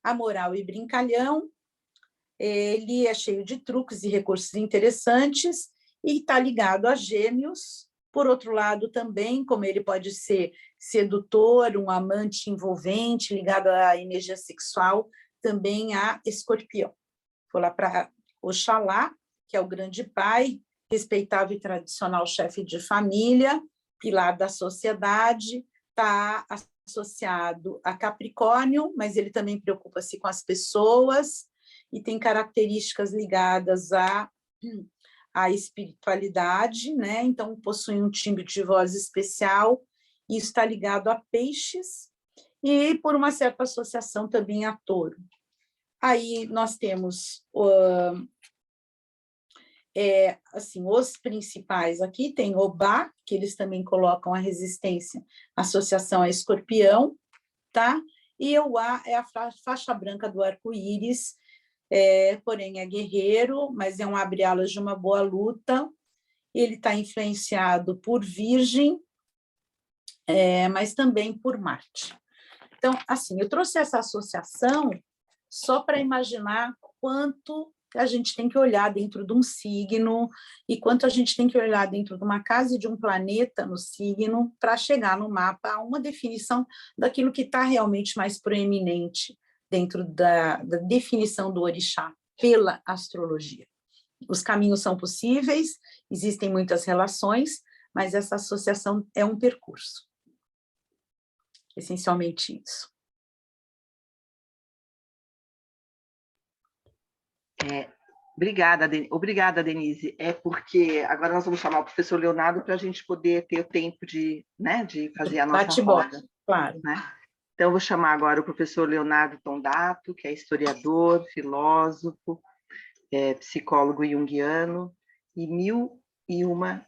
Amoral e brincalhão, ele é cheio de truques e recursos interessantes e está ligado a Gêmeos. Por outro lado, também, como ele pode ser sedutor, um amante envolvente, ligado à energia sexual, também a Escorpião. Vou lá para Oxalá, que é o grande pai, respeitável e tradicional chefe de família, pilar da sociedade, está associado a Capricórnio, mas ele também preocupa-se com as pessoas e tem características ligadas à espiritualidade, né? Então possui um timbre de voz especial, e isso está ligado a Peixes e por uma certa associação também a Touro. Aí nós temos assim, os principais aqui, tem Obá, que eles também colocam a resistência, associação a Escorpião, tá? E o A é a faixa branca do arco-íris, porém é guerreiro, mas é um abre-alas de uma boa luta. Ele está influenciado por Virgem, mas também por Marte. Então, assim, eu trouxe essa associação só para imaginar quanto a gente tem que olhar dentro de um signo e quanto a gente tem que olhar dentro de uma casa e de um planeta no signo para chegar no mapa a uma definição daquilo que está realmente mais proeminente dentro da definição do orixá pela astrologia. Os caminhos são possíveis, existem muitas relações, mas essa associação é um percurso. Essencialmente isso. Obrigada, Denise. É porque agora nós vamos chamar o professor Leonardo para a gente poder ter o tempo de fazer a nossa roda. Claro. Né? Então, eu vou chamar agora o professor Leonardo Tondato, que é historiador, filósofo, psicólogo junguiano e 1001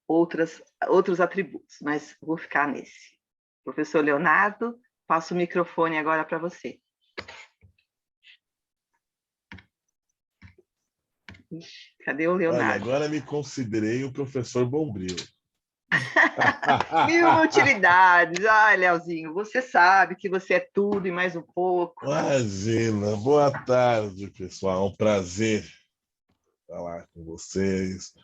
outros atributos, mas vou ficar nesse. Professor Leonardo, passo o microfone agora para você. Ixi, cadê o Leonardo? Olha, agora me considerei o professor Bombril. Mil utilidades. Ai, Leozinho, você sabe que você é tudo e mais um pouco. Imagina. Boa tarde, pessoal. Um prazer falar com vocês.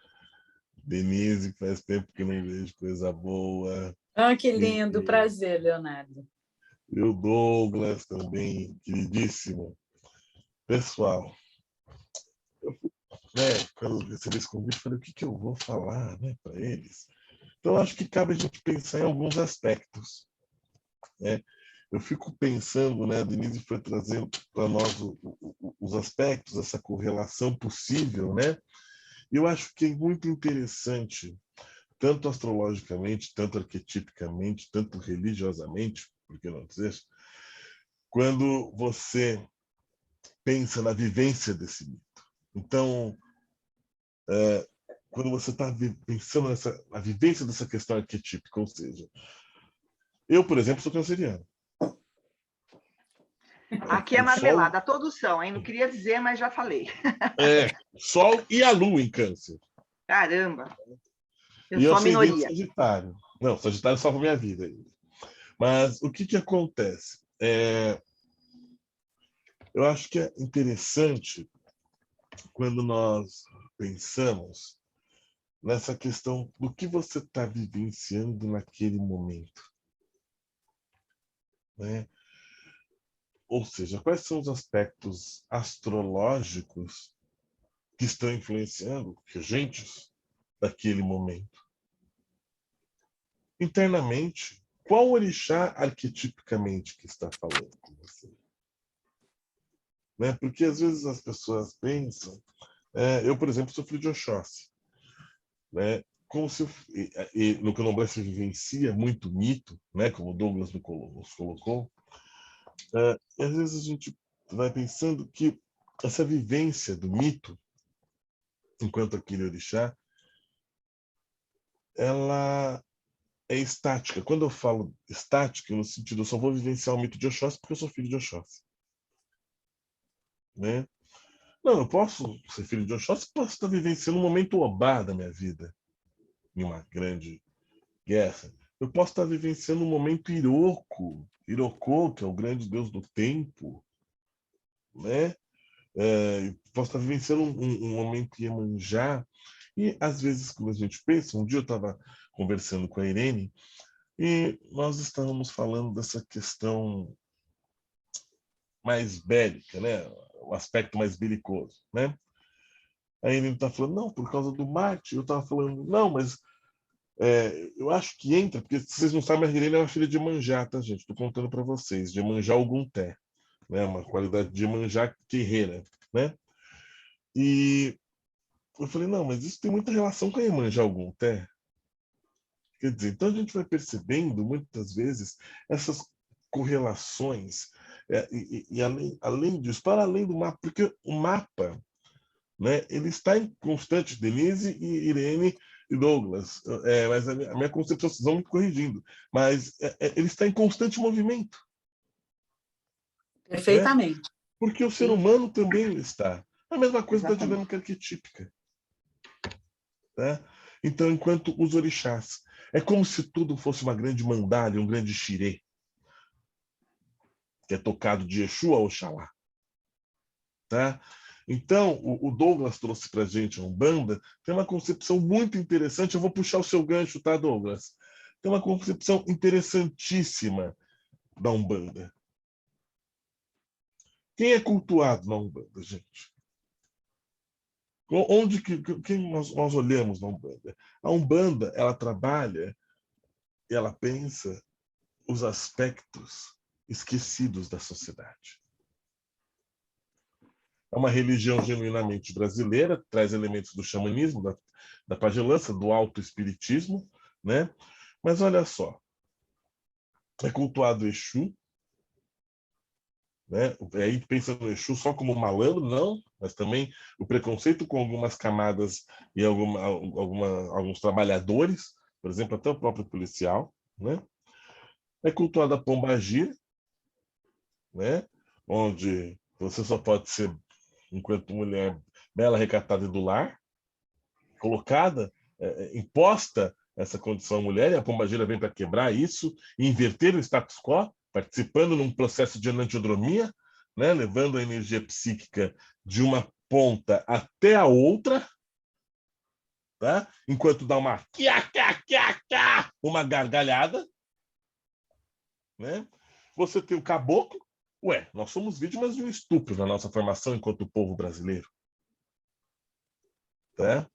Denise, faz tempo que não vejo coisa boa. Ah, que lindo. Prazer, Leonardo. E o Douglas também, queridíssimo. Pessoal, quando eu recebi esse convite, falei, o que eu vou falar, né, para eles? Então, acho que cabe a gente pensar em alguns aspectos. Né? Eu fico pensando, né, a Denise foi trazendo para nós os aspectos, essa correlação possível, né? E eu acho que é muito interessante, tanto astrologicamente, tanto arquetipicamente, tanto religiosamente, por que não dizer, quando você pensa na vivência desse mito. Então, quando você está pensando na vivência dessa questão arquetípica, ou seja, eu, por exemplo, sou canceriano. Aqui é marmelada, todos são, hein? Não queria dizer, mas já falei. Sol e a Lua em Câncer. Caramba! Eu e sou eu a minoria. Sagitário. Não, Sagitário salva minha vida. Mas o que acontece? Eu acho que é interessante quando nós pensamos nessa questão do que você está vivenciando naquele momento. Né? Ou seja, quais são os aspectos astrológicos que estão influenciando regentes daquele momento? Internamente, qual orixá arquetipicamente que está falando com você? Né? Porque às vezes as pessoas pensam... eu, por exemplo, sou filho de Oxóssi. né? Como se no Candomblé se vivencia muito mito, né? Como o Douglas nos colocou. E às vezes a gente vai pensando que essa vivência do mito, enquanto aquele orixá, ela é estática. Quando eu falo estática, no sentido, eu só vou vivenciar o mito de Oxóssi porque eu sou filho de Oxóssi, né? Não, eu posso ser filho de Oxóssi, posso estar vivenciando um momento Obá da minha vida, em uma grande guerra. Eu posso estar vivenciando um momento Irocô, que é o grande deus do tempo, né? Posso estar vivenciando um momento Iemanjá. E, às vezes, quando a gente pensa, um dia eu estava conversando com a Irene e nós estávamos falando dessa questão mais bélica, né? O aspecto mais belicoso, né? A Irene está falando, não, por causa do Marte. Eu estava falando, não, mas eu acho que entra, porque se vocês não sabem, a Irene é uma filha de Iemanjá, tá, gente? Estou contando para vocês, de Iemanjá Ogunté, né? Uma qualidade de Iemanjá guerreira, né? E eu falei, não, mas isso tem muita relação com a Iemanjá Ogunté. Quer dizer, então a gente vai percebendo, muitas vezes, essas correlações, e além disso, para além do mapa, porque o mapa, né, ele está em constante, Denise e Irene e Douglas, mas a minha concepção, vocês vão me corrigindo, mas ele está em constante movimento. Perfeitamente. Né? Porque o ser humano também está. A mesma coisa Exatamente. da dinâmica arquetípica. Tá? Então, enquanto os orixás, é como se tudo fosse uma grande mandala, um grande xirê, que é tocado de Exu a Oxalá. Tá? Então, o Douglas trouxe para a gente a Umbanda, tem uma concepção muito interessante, eu vou puxar o seu gancho, tá, Douglas? Tem uma concepção interessantíssima da Umbanda. Quem é cultuado na Umbanda, gente? Quem nós olhamos na Umbanda? A Umbanda, ela trabalha, ela pensa os aspectos esquecidos da sociedade. É uma religião genuinamente brasileira, traz elementos do xamanismo, da pagelança, do autoespiritismo, né? Mas olha só, é cultuado Exu, né? Aí pensa no Exu só como malandro, não, mas também o preconceito com algumas camadas e alguns trabalhadores, por exemplo, até o próprio policial, né? É cultuada a Pombagira, né? Onde você só pode ser, enquanto mulher, bela, recatada e do lar, colocada, imposta essa condição à mulher, e a Pombagira vem para quebrar isso e inverter o status quo, participando num processo de enantiodromia, né? Levando a energia psíquica de uma ponta até a outra, tá? Enquanto dá uma gargalhada, né? Você tem o caboclo. Ué, nós somos vítimas de um estupro na nossa formação enquanto povo brasileiro. Tá?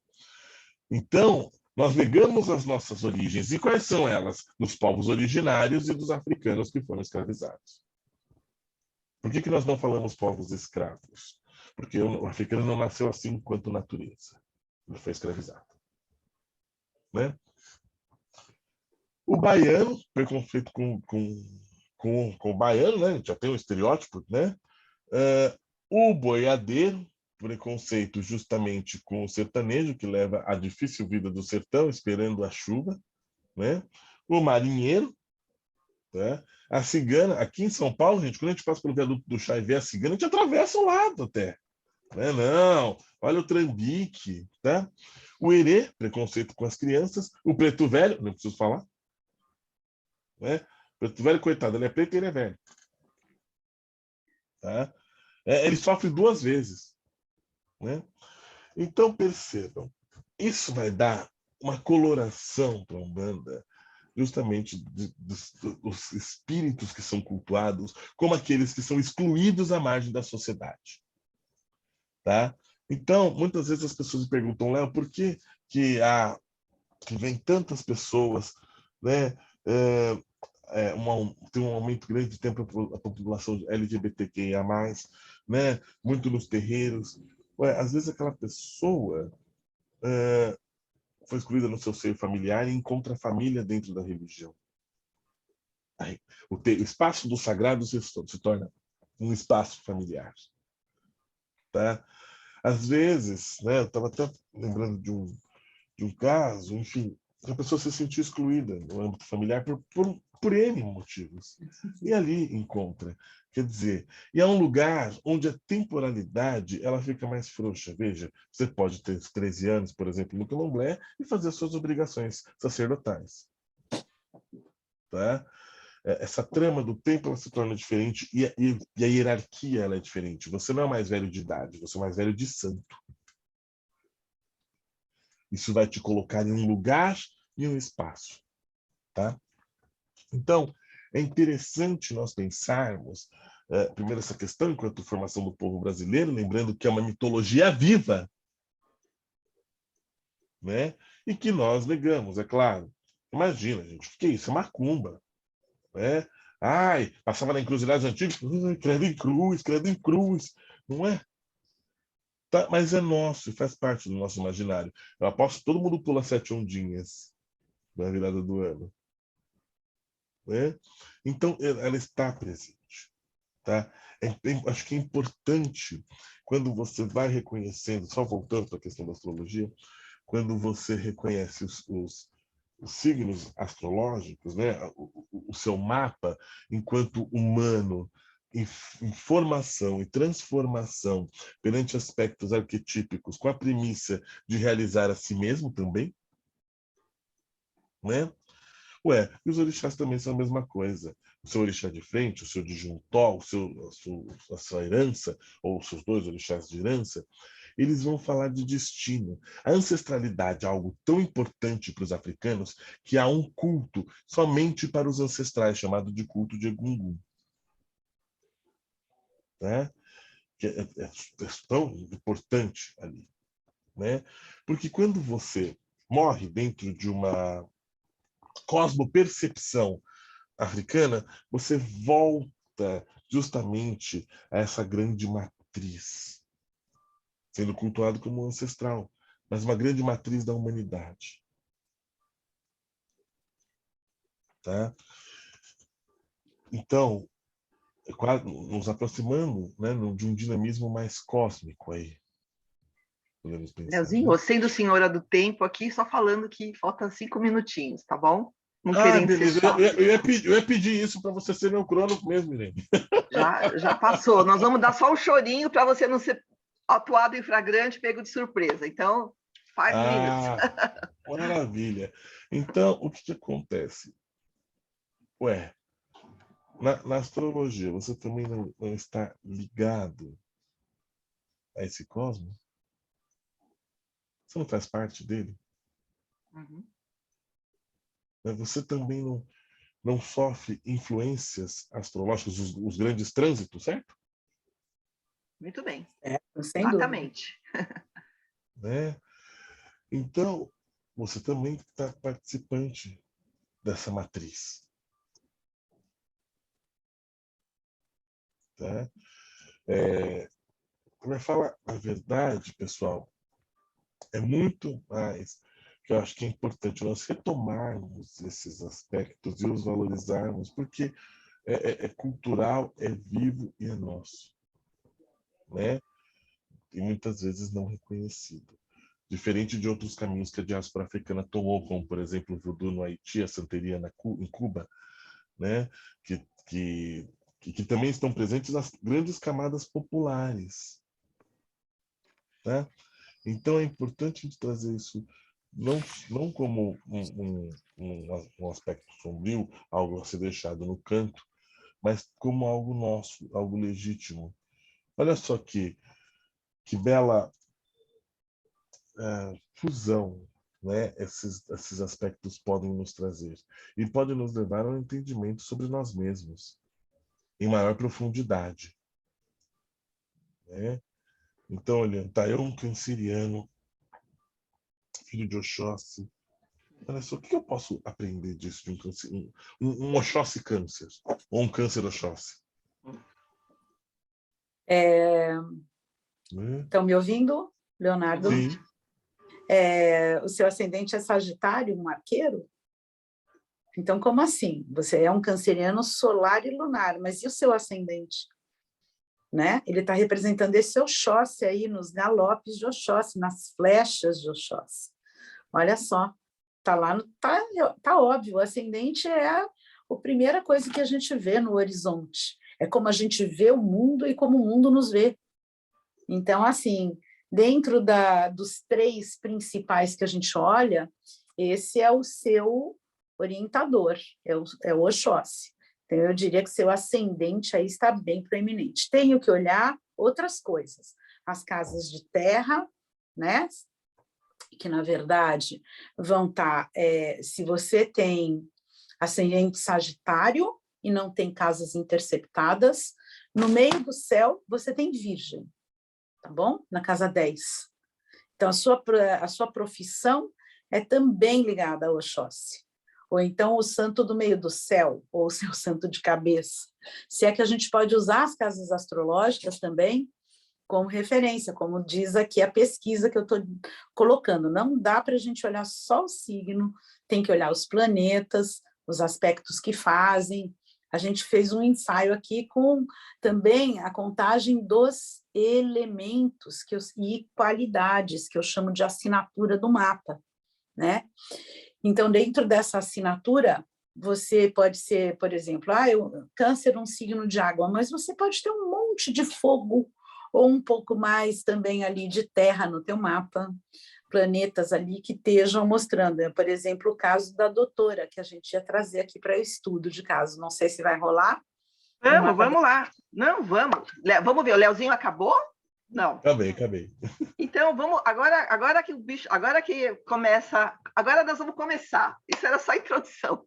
Então, nós negamos as nossas origens. E quais são elas? Nos povos originários e dos africanos que foram escravizados. Por que nós não falamos povos escravos? Porque o africano não nasceu assim quanto natureza. Ele foi escravizado. Né? O baiano, preconceito com o baiano, né? A gente já tem um estereótipo, né? O boiadeiro, preconceito justamente com o sertanejo, que leva a difícil vida do sertão, esperando a chuva, né? O marinheiro, tá? A cigana, aqui em São Paulo, gente, quando a gente passa pelo viaduto do Chá e vê a cigana, a gente atravessa o lado até. Né? Não, olha o trambique, tá? O herê, preconceito com as crianças. O preto velho, não preciso falar. Né? O preto velho, coitado, ele é preto e ele é velho. Tá? Ele sofre duas vezes. Né? Então, percebam, isso vai dar uma coloração para a Umbanda, justamente dos espíritos que são cultuados, como aqueles que são excluídos à margem da sociedade. Tá? Então, muitas vezes as pessoas me perguntam, Léo, por que vem tantas pessoas, né? Tem um aumento grande de tempo a população LGBTQIA+, né? Muito nos terreiros. Ué, às vezes aquela pessoa foi excluída no seu seio familiar e encontra a família dentro da religião. Aí, o espaço do sagrado se torna um espaço familiar. Tá? Às vezes, né, eu estava até lembrando de um caso, enfim, a pessoa se sentiu excluída no âmbito familiar por N motivos. E ali encontra. Quer dizer, e é um lugar onde a temporalidade ela fica mais frouxa. Veja, você pode ter 13 anos, por exemplo, no candomblé e fazer as suas obrigações sacerdotais. Tá? Essa trama do tempo ela se torna diferente e a hierarquia ela é diferente. Você não é mais velho de idade, você é mais velho de santo. Isso vai te colocar em um lugar e um espaço. Tá? Então, é interessante nós pensarmos, primeiro, essa questão enquanto formação do povo brasileiro, lembrando que é uma mitologia viva, né? E que nós negamos, é claro. Imagina, gente, o que é isso? É macumba. Né? Ai, passava na encruzilhada antiga, credo em cruz, não é? Tá, mas é nosso, faz parte do nosso imaginário. Eu aposto que todo mundo pula 7 ondinhas na virada do ano. Né? Então, ela está presente. Tá? Acho que é importante, quando você vai reconhecendo, só voltando para a questão da astrologia, quando você reconhece os signos astrológicos, né? O seu mapa, enquanto humano, em formação e transformação perante aspectos arquetípicos, com a premissa de realizar a si mesmo também, né? E os orixás também são a mesma coisa. O seu orixá de frente, o seu disjuntó, a sua herança, ou os seus dois orixás de herança, eles vão falar de destino. A ancestralidade é algo tão importante para os africanos que há um culto somente para os ancestrais, chamado de culto de Egungun. Né? Que é tão importante ali. Né? Porque quando você morre dentro de uma cosmopercepção africana, você volta justamente a essa grande matriz, sendo cultuado como ancestral, mas uma grande matriz da humanidade. Tá? Então, nos aproximando, né, de um dinamismo mais cósmico aí. Podemos pensar. Leozinho, Né? sendo senhora do tempo aqui, só falando que faltam 5 minutinhos, tá bom? Não querendo beleza. ser chato. Eu ia pedir isso para você ser meu crônico mesmo, Irene. Já passou. Nós vamos dar só um chorinho para você não ser atuado em flagrante, pego de surpresa. Então, 5 minutes. Maravilha. Então, o que acontece? Na astrologia, você também não está ligado a esse cosmos? Você não faz parte dele? Uhum. Você também não sofre influências astrológicas, os grandes trânsitos, certo? Muito bem. Sem dúvida. Exatamente. Né? Então, você também está participante dessa matriz. Tá? Para falar a verdade, pessoal, é muito mais que eu acho que é importante nós retomarmos esses aspectos e os valorizarmos, porque é cultural, é vivo e é nosso. Né? E muitas vezes não reconhecido. Diferente de outros caminhos que a diáspora africana tomou, como, por exemplo, o voodoo no Haiti, a santeria em Cuba, né? que também estão presentes nas grandes camadas populares. Né? Então, é importante a gente trazer isso não como um aspecto sombrio, algo a ser deixado no canto, mas como algo nosso, algo legítimo. Olha só que bela fusão, né, esses aspectos podem nos trazer. E podem nos levar ao entendimento sobre nós mesmos, em maior profundidade. Né? Então, olha, eu um canceriano, filho de Oxóssi. Olha só, o que eu posso aprender disso de um câncer, um Oxóssi câncer, ou um câncer Oxóssi? Estão me ouvindo, Leonardo? Sim. o seu ascendente é Sagitário, um arqueiro? Então, como assim? Você é um canceriano solar e lunar, mas e o seu ascendente? Né? Ele está representando esse Oxóssi aí nos galopes de Oxóssi, nas flechas de Oxóssi. Olha só, tá lá, tá óbvio, o ascendente é a primeira coisa que a gente vê no horizonte. É como a gente vê o mundo e como o mundo nos vê. Então, assim, dentro dos 3 principais que a gente olha, esse é o seu orientador, é o Oxóssi. Então, eu diria que seu ascendente aí está bem proeminente. Tenho que olhar outras coisas. As casas de terra, né? Que, na verdade, vão estar... se você tem ascendente Sagitário e não tem casas interceptadas, no meio do céu você tem Virgem, tá bom? Na casa 10. Então, a sua profissão é também ligada ao Oxóssi. Ou então o santo do meio do céu, ou o seu santo de cabeça. Se é que a gente pode usar as casas astrológicas também como referência, como diz aqui a pesquisa que eu estou colocando. Não dá para a gente olhar só o signo, tem que olhar os planetas, os aspectos que fazem. A gente fez um ensaio aqui com também a contagem dos elementos e qualidades, que eu chamo de assinatura do mapa, né? Então, dentro dessa assinatura, você pode ser, por exemplo, Câncer, um signo de água, mas você pode ter um monte de fogo, ou um pouco mais também ali de terra no teu mapa, planetas ali que estejam mostrando. Por exemplo, o caso da doutora, que a gente ia trazer aqui para o estudo de caso. Não sei se vai rolar. Vamos lá. Não, vamos. Vamos ver, o Leozinho acabou? Não. Acabei. Então, vamos, agora que o bicho, agora que começa, agora nós vamos começar. Isso era só a introdução.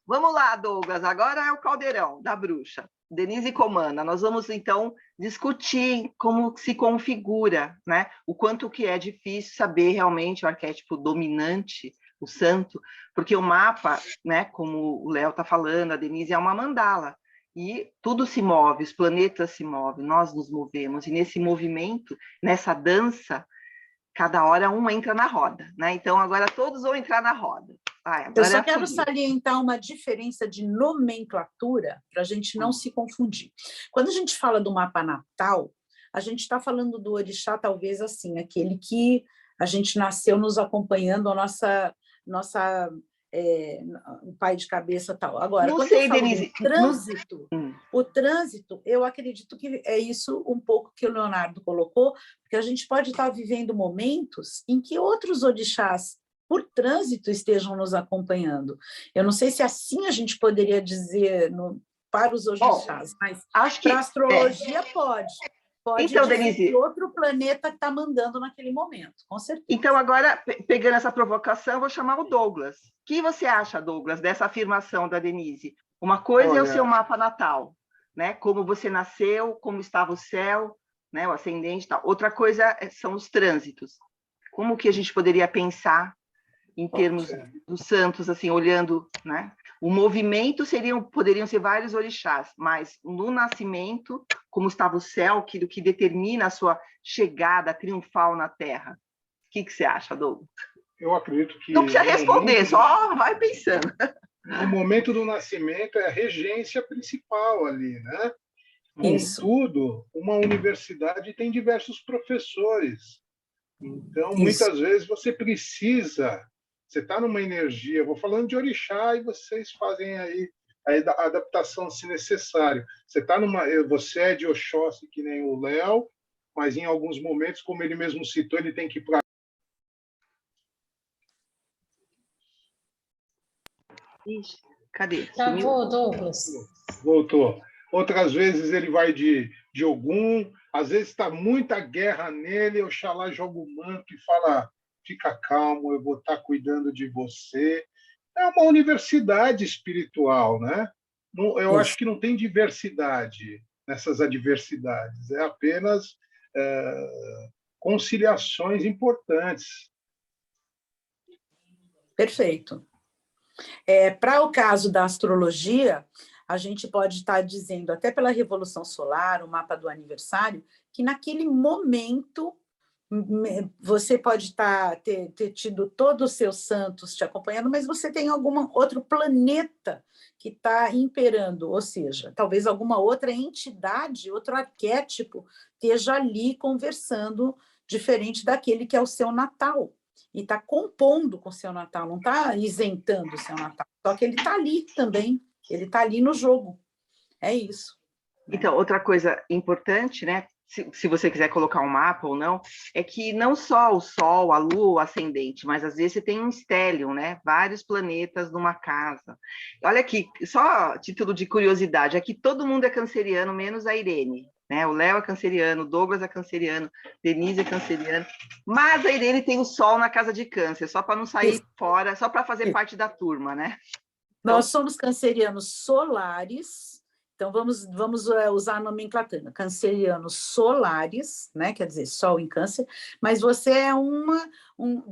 Vamos lá, Douglas, agora é o caldeirão da bruxa. Denise comanda. Nós vamos, então, discutir como se configura, né? O quanto que é difícil saber realmente o arquétipo dominante, o santo, porque o mapa, né, como o Léo está falando, a Denise é uma mandala. E tudo se move, os planetas se movem, nós nos movemos, e nesse movimento, nessa dança, cada hora um entra na roda, né? Então, agora todos vão entrar na roda. Eu só quero salientar uma diferença de nomenclatura para a gente não se confundir. Quando a gente fala do mapa natal, a gente está falando do orixá, talvez assim, aquele que a gente nasceu nos acompanhando, a nossa o pai de cabeça tal. Agora, não quando sei, eu falo Denise, o trânsito, eu acredito que é isso um pouco que o Leonardo colocou, porque a gente pode estar vivendo momentos em que outros orixás, por trânsito, estejam nos acompanhando. Eu não sei se assim a gente poderia dizer para os orixás, mas para a astrologia pode. Pode então, dizer Denise, que outro planeta está mandando naquele momento, com certeza. Então, agora, pegando essa provocação, eu vou chamar o Douglas. O que você acha, Douglas, dessa afirmação da Denise? Uma coisa é o seu mapa natal, né? Como você nasceu, como estava o céu, né? O ascendente e tal. Outra coisa são os trânsitos. Como que a gente poderia pensar em termos dos santos, assim, olhando, né? O movimento poderiam ser vários orixás, mas no nascimento, como estava o céu, que determina a sua chegada triunfal na Terra. O que você acha, Douglas? Eu acredito que... Não precisa responder, só vai pensando. No momento do nascimento é a regência principal ali, né? Isso. Contudo, uma universidade tem diversos professores. Então, muitas vezes você precisa... Você está numa energia, eu vou falando de orixá e vocês fazem aí a adaptação se necessário. Você é de Oxóssi, que nem o Léo, mas em alguns momentos, como ele mesmo citou, ele tem que ir para... Ixi, cadê? Travou, Douglas. Voltou. Outras vezes ele vai de Ogum, às vezes está muita guerra nele, Oxalá joga o manto e fala... Fica calmo, eu vou estar cuidando de você. É uma universidade espiritual, né? Eu acho que não tem diversidade nessas adversidades, é apenas conciliações importantes. Perfeito. Para o caso da astrologia, a gente pode estar dizendo, até pela Revolução Solar, o mapa do aniversário, que naquele momento você pode ter tido todos os seus santos te acompanhando, mas você tem algum outro planeta que está imperando, ou seja, talvez alguma outra entidade, outro arquétipo esteja ali conversando, diferente daquele que é o seu natal, e está compondo com o seu natal, não está isentando o seu natal, só que ele está ali também, ele está ali no jogo, é isso. Então, outra coisa importante, né? Se você quiser colocar um mapa ou não, é que não só o Sol, a Lua, o ascendente, mas às vezes você tem um stellium, né? Vários planetas numa casa. Olha aqui, só título de curiosidade, aqui todo mundo é canceriano, menos a Irene, né? O Léo é canceriano, o Douglas é canceriano, Denise é canceriano, mas a Irene tem o Sol na casa de Câncer, só para não sair fora, só para fazer parte da turma, né? Então, nós somos cancerianos solares. Então, vamos usar a nomenclatura, cancerianos solares, né? Quer dizer, Sol em Câncer, mas você é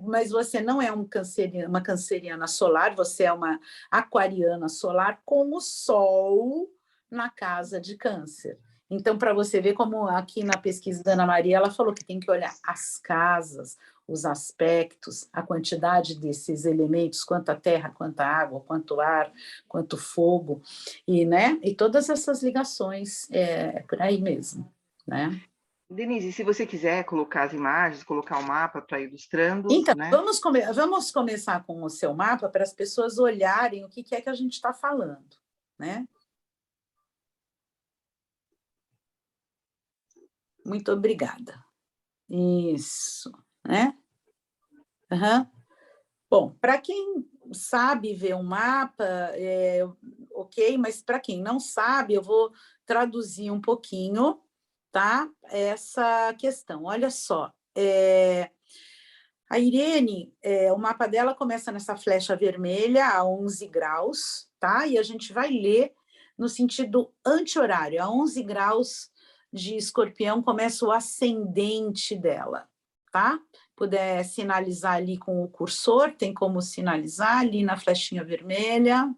mas você não é uma canceriana solar, você é uma aquariana solar com o Sol na casa de Câncer. Então, para você ver como aqui na pesquisa da Ana Maria, ela falou que tem que olhar as casas, os aspectos, a quantidade desses elementos, quanto a terra, quanto a água, quanto ar, quanto fogo, e todas essas ligações por aí mesmo, né? Denise, se você quiser colocar as imagens, colocar o mapa para ilustrando, então, né? vamos começar com o seu mapa para as pessoas olharem o que é que a gente está falando, né? Muito obrigada. Isso, né? Uhum. Bom, para quem sabe ver um mapa, ok, mas para quem não sabe, eu vou traduzir um pouquinho, tá? Essa questão. Olha só, a Irene, o mapa dela começa nessa flecha vermelha a 11 graus, tá? E a gente vai ler no sentido anti-horário. A 11 graus de Escorpião começa o ascendente dela, tá? Puder sinalizar ali com o cursor, tem como sinalizar ali na flechinha vermelha.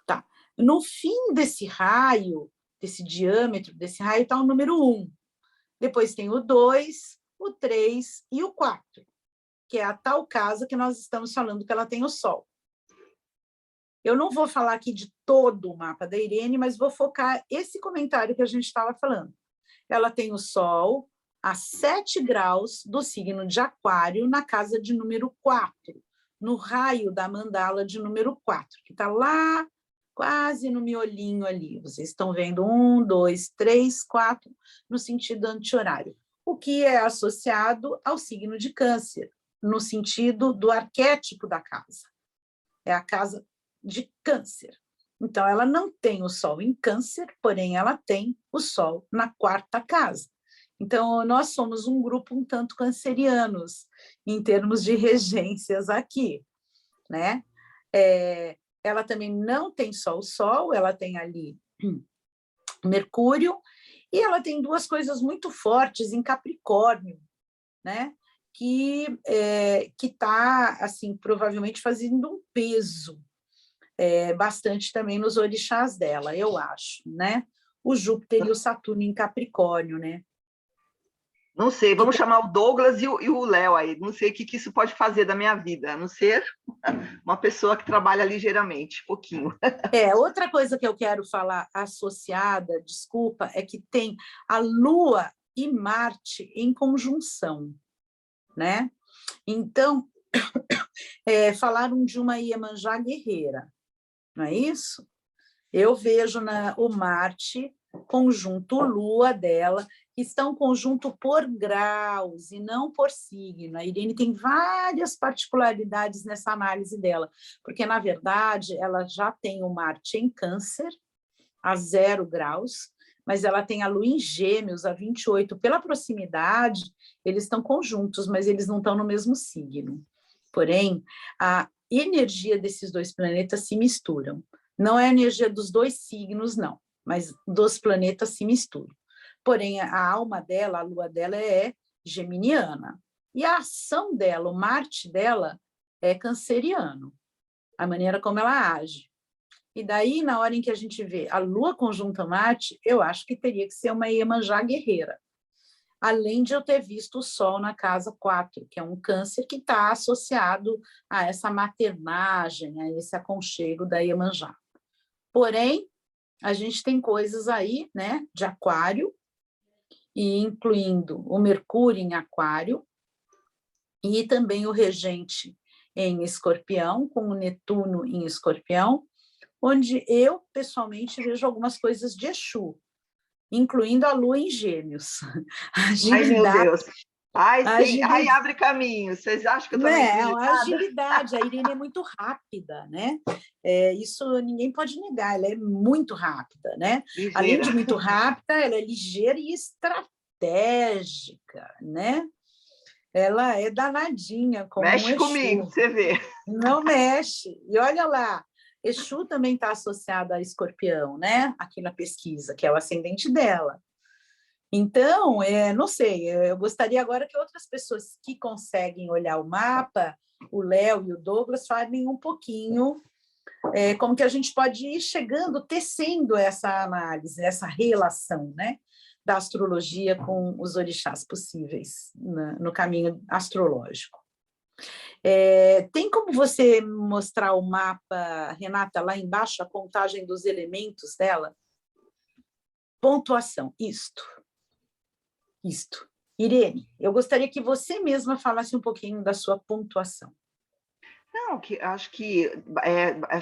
Tá. No fim desse raio, desse diâmetro desse raio, está o número 1. Depois tem o 2, o 3 e o 4, que é a tal casa que nós estamos falando que ela tem o Sol. Eu não vou falar aqui de todo o mapa da Irene, mas vou focar esse comentário que a gente estava falando. Ela tem o Sol a 7 graus do signo de Aquário, na casa de número 4, no raio da mandala de número 4, que está lá quase no miolinho ali. Vocês estão vendo 1, 2, 3, 4, no sentido anti-horário. O que é associado ao signo de Câncer, no sentido do arquétipo da casa. É a casa de Câncer. Então, ela não tem o Sol em Câncer, porém, ela tem o Sol na 4ª casa. Então, nós somos um grupo um tanto cancerianos, em termos de regências aqui, né? Ela também não tem só o Sol, ela tem ali Mercúrio, e ela tem duas coisas muito fortes em Capricórnio, né? Que está, assim, provavelmente fazendo um peso bastante também nos orixás dela, eu acho, né? O Júpiter e o Saturno em Capricórnio, né? Não sei, vamos chamar o Douglas e o Léo aí. Não sei o que isso pode fazer da minha vida, a não ser uma pessoa que trabalha ligeiramente, pouquinho. Outra coisa que eu quero falar associada, desculpa, é que tem a Lua e Marte em conjunção, né? Então, falaram de uma Iemanjá guerreira, não é isso? Eu vejo o Marte conjunto Lua dela, que estão conjunto por graus e não por signo. A Irene tem várias particularidades nessa análise dela, porque, na verdade, ela já tem o Marte em Câncer, a 0 graus, mas ela tem a Lua em Gêmeos, a 28. Pela proximidade, eles estão conjuntos, mas eles não estão no mesmo signo. Porém, a energia desses dois planetas se misturam. Não é a energia dos dois signos, não, mas dos planetas se misturam. Porém, a alma dela, a lua dela é geminiana. E a ação dela, o Marte dela, é canceriano, a maneira como ela age. E daí, na hora em que a gente vê a lua conjunta Marte, eu acho que teria que ser uma Iemanjá guerreira. além de eu ter visto o Sol na casa 4, que é um câncer que está associado a essa maternagem, a esse aconchego da Iemanjá. Porém, a gente tem coisas aí, né, de Aquário, e incluindo o Mercúrio em Aquário, e também o regente em Escorpião, com o Netuno em Escorpião, onde eu, pessoalmente, vejo algumas coisas de Exu, incluindo a Lua em Gêmeos. Ai, meu Agilidade, Deus. Ai, sim. Ai, agilidade, abre caminho. Vocês acham que eu estou na né? A encruzilhada? agilidade, a Irene é muito rápida, né? Isso ninguém pode negar, ela é muito rápida, né? Além Ligeira. de muito rápida, ela é ligeira e estratégica, né? Ela é danadinha, como um Mexe Exu. comigo, pra você ver. Não mexe. E olha lá, Exu também está associado a Escorpião, né? Aqui na pesquisa, que é o ascendente dela. Então, não sei, eu gostaria agora que outras pessoas que conseguem olhar o mapa, o Léo e o Douglas, falem um pouquinho como que a gente pode ir chegando, tecendo essa análise, essa relação, né, da astrologia com os orixás possíveis no caminho astrológico. Tem como você mostrar o mapa, Renata, lá embaixo, a contagem dos elementos dela? Pontuação, isto. Irene, eu gostaria que você mesma falasse um pouquinho da sua pontuação. Não, acho que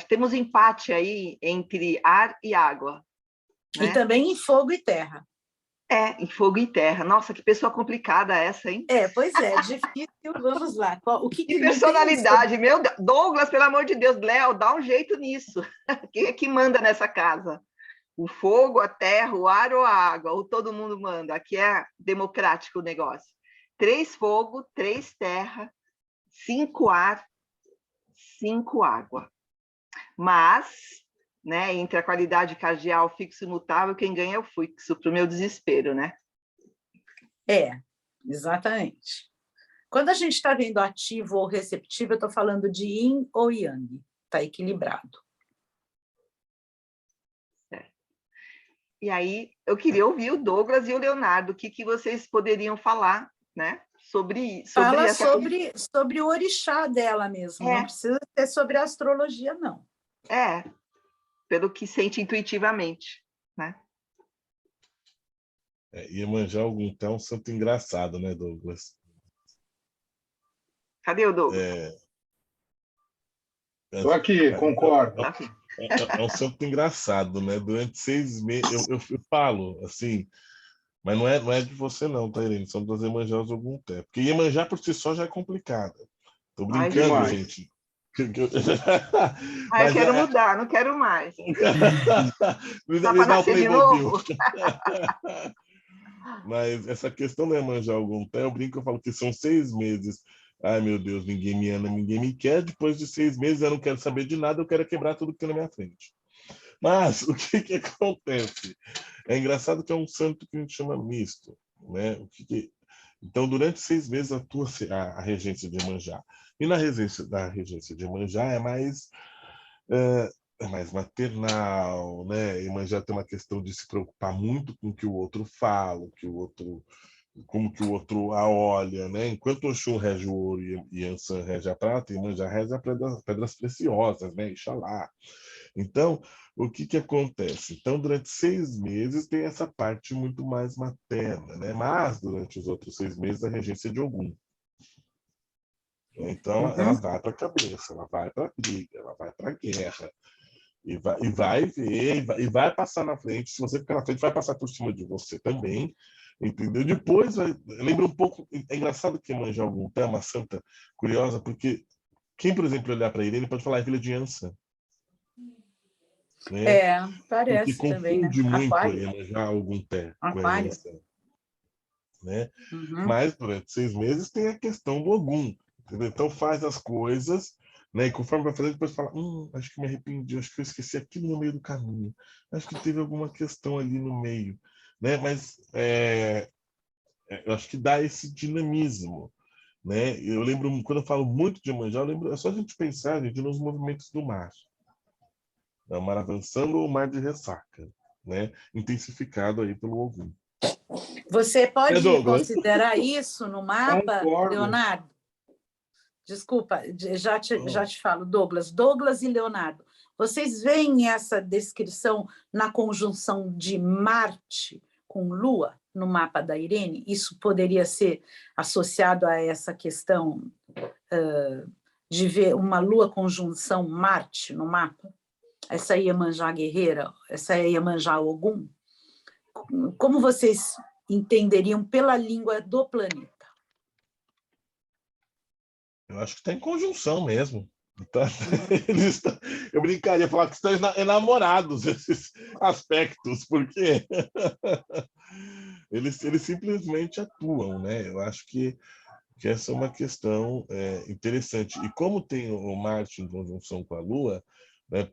temos empate aí entre ar e água. Né? E também em fogo e terra. Em fogo e terra. Nossa, que pessoa complicada essa, hein? Pois é, difícil. Vamos lá. O que personalidade, meu Deus. Douglas, pelo amor de Deus, Léo, dá um jeito nisso. Quem é que manda nessa casa? O fogo, a terra, o ar ou a água? Ou todo mundo manda? Aqui é democrático o negócio. 3 fogo, 3 terra, 5 ar, 5 água. Mas, né, entre a qualidade cardial fixo e mutável, quem ganha é o fixo, para o meu desespero, né? Exatamente. Quando a gente está vendo ativo ou receptivo, eu estou falando de yin ou yang. Está equilibrado. E aí, eu queria ouvir o Douglas e o Leonardo, o que vocês poderiam falar, né? Fala sobre o orixá dela mesmo, não precisa ser sobre a astrologia, não. Pelo que sente intuitivamente, né? Iemanjá algum é um santo engraçado, né, Douglas? Cadê o Douglas? Estou aqui, concordo. É um santo engraçado, né? Durante 6 meses, eu falo assim, mas não é de você não, tá, Irene? São das Iemanjás algum tempo. Porque Iemanjá por si só já é complicada. Tô brincando, gente. Eu quero mudar, não quero mais. Me dá um Playmobil. Mas essa questão da Iemanjá algum tempo, eu brinco, eu falo que são 6 meses. Ai, meu Deus, ninguém me ama, ninguém me quer. Depois de 6 meses, eu não quero saber de nada, eu quero quebrar tudo que tem na minha frente. Mas o que acontece? É engraçado que é um santo que a gente chama misto, né? Então, durante 6 meses atua a regência de Iemanjá. E na regência de Iemanjá é mais maternal, né? Iemanjá tem uma questão de se preocupar muito com o que o outro fala, como que o outro a olha, né? Enquanto Oxum rege o ouro e Ansan rege a prata, Iemanjá rege as pedras preciosas, né? Ixalá. Então, o que acontece? Então, durante 6 meses tem essa parte muito mais materna, né? Mas, durante os outros 6 meses, a regência de Ogum. Então, ela vai para a cabeça, ela vai para a briga, ela vai para a guerra. E vai ver, e vai passar na frente. Se você ficar na frente, vai passar por cima de você também. Entendeu? Depois, lembra um pouco... É engraçado que Iemanjá algum é uma santa curiosa, porque quem, por exemplo, olhar para ele pode falar filha de Ansan. Né? Parece porque também, né? Confunde muito Aquário. Iemanjá algum pé com Aquário. Ansan. Né? Mas durante 6 meses tem a questão do Ogum. Entendeu? Então faz as coisas, né? E conforme vai fazendo, depois fala, acho que me arrependi, acho que eu esqueci aquilo no meio do caminho, acho que teve alguma questão ali no meio, né? Mas eu acho que dá esse dinamismo, né? Eu lembro, quando eu falo muito de Iemanjá, é só a gente pensar, gente, nos movimentos do mar. O mar avançando ou o mar de ressaca, né? Intensificado aí pelo Ogum. Você pode Douglas? considerar isso no mapa, Concordo. Leonardo? Desculpa, já Oh. te falo, Douglas. Douglas e Leonardo, vocês veem essa descrição na conjunção de Marte com Lua no mapa da Irene? Isso poderia ser associado a essa questão de ver uma Lua conjunção Marte no mapa? Essa Iemanjá guerreira, essa Iemanjá Ogum? Como vocês entenderiam pela língua do planeta? Eu acho que está em conjunção mesmo. Tá? Eu brincaria falar que estão enamorados esses aspectos, porque eles simplesmente atuam, né? Eu acho que essa é uma questão interessante. E como tem o Marte em conjunção com a Lua, né,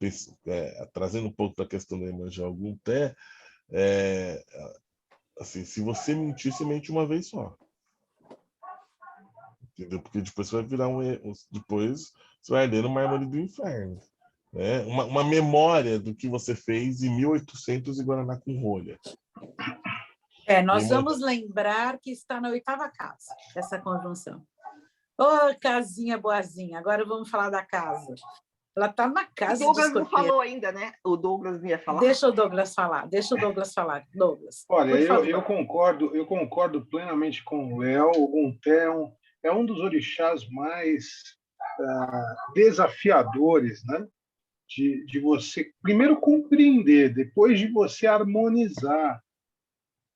trazendo um pouco da questão da Iemanjá Ogum, assim, se você mentir, você mente uma vez só. Entendeu? Porque depois você vai virar depois você vai ler no mármore do inferno, né? Uma memória do que você fez em 1800 em Guaraná com rolha. Nós vamos lembrar que está na 8ª casa, essa conjunção. Casinha boazinha, agora vamos falar da casa. Ela está na casa O Douglas de não Escorpião. falou ainda, né? O Douglas não ia falar. Deixa o Douglas falar, Douglas. Olha, eu concordo plenamente com o Léo. O Gunté é um dos orixás mais desafiadores, né? De você primeiro compreender, depois de você harmonizar,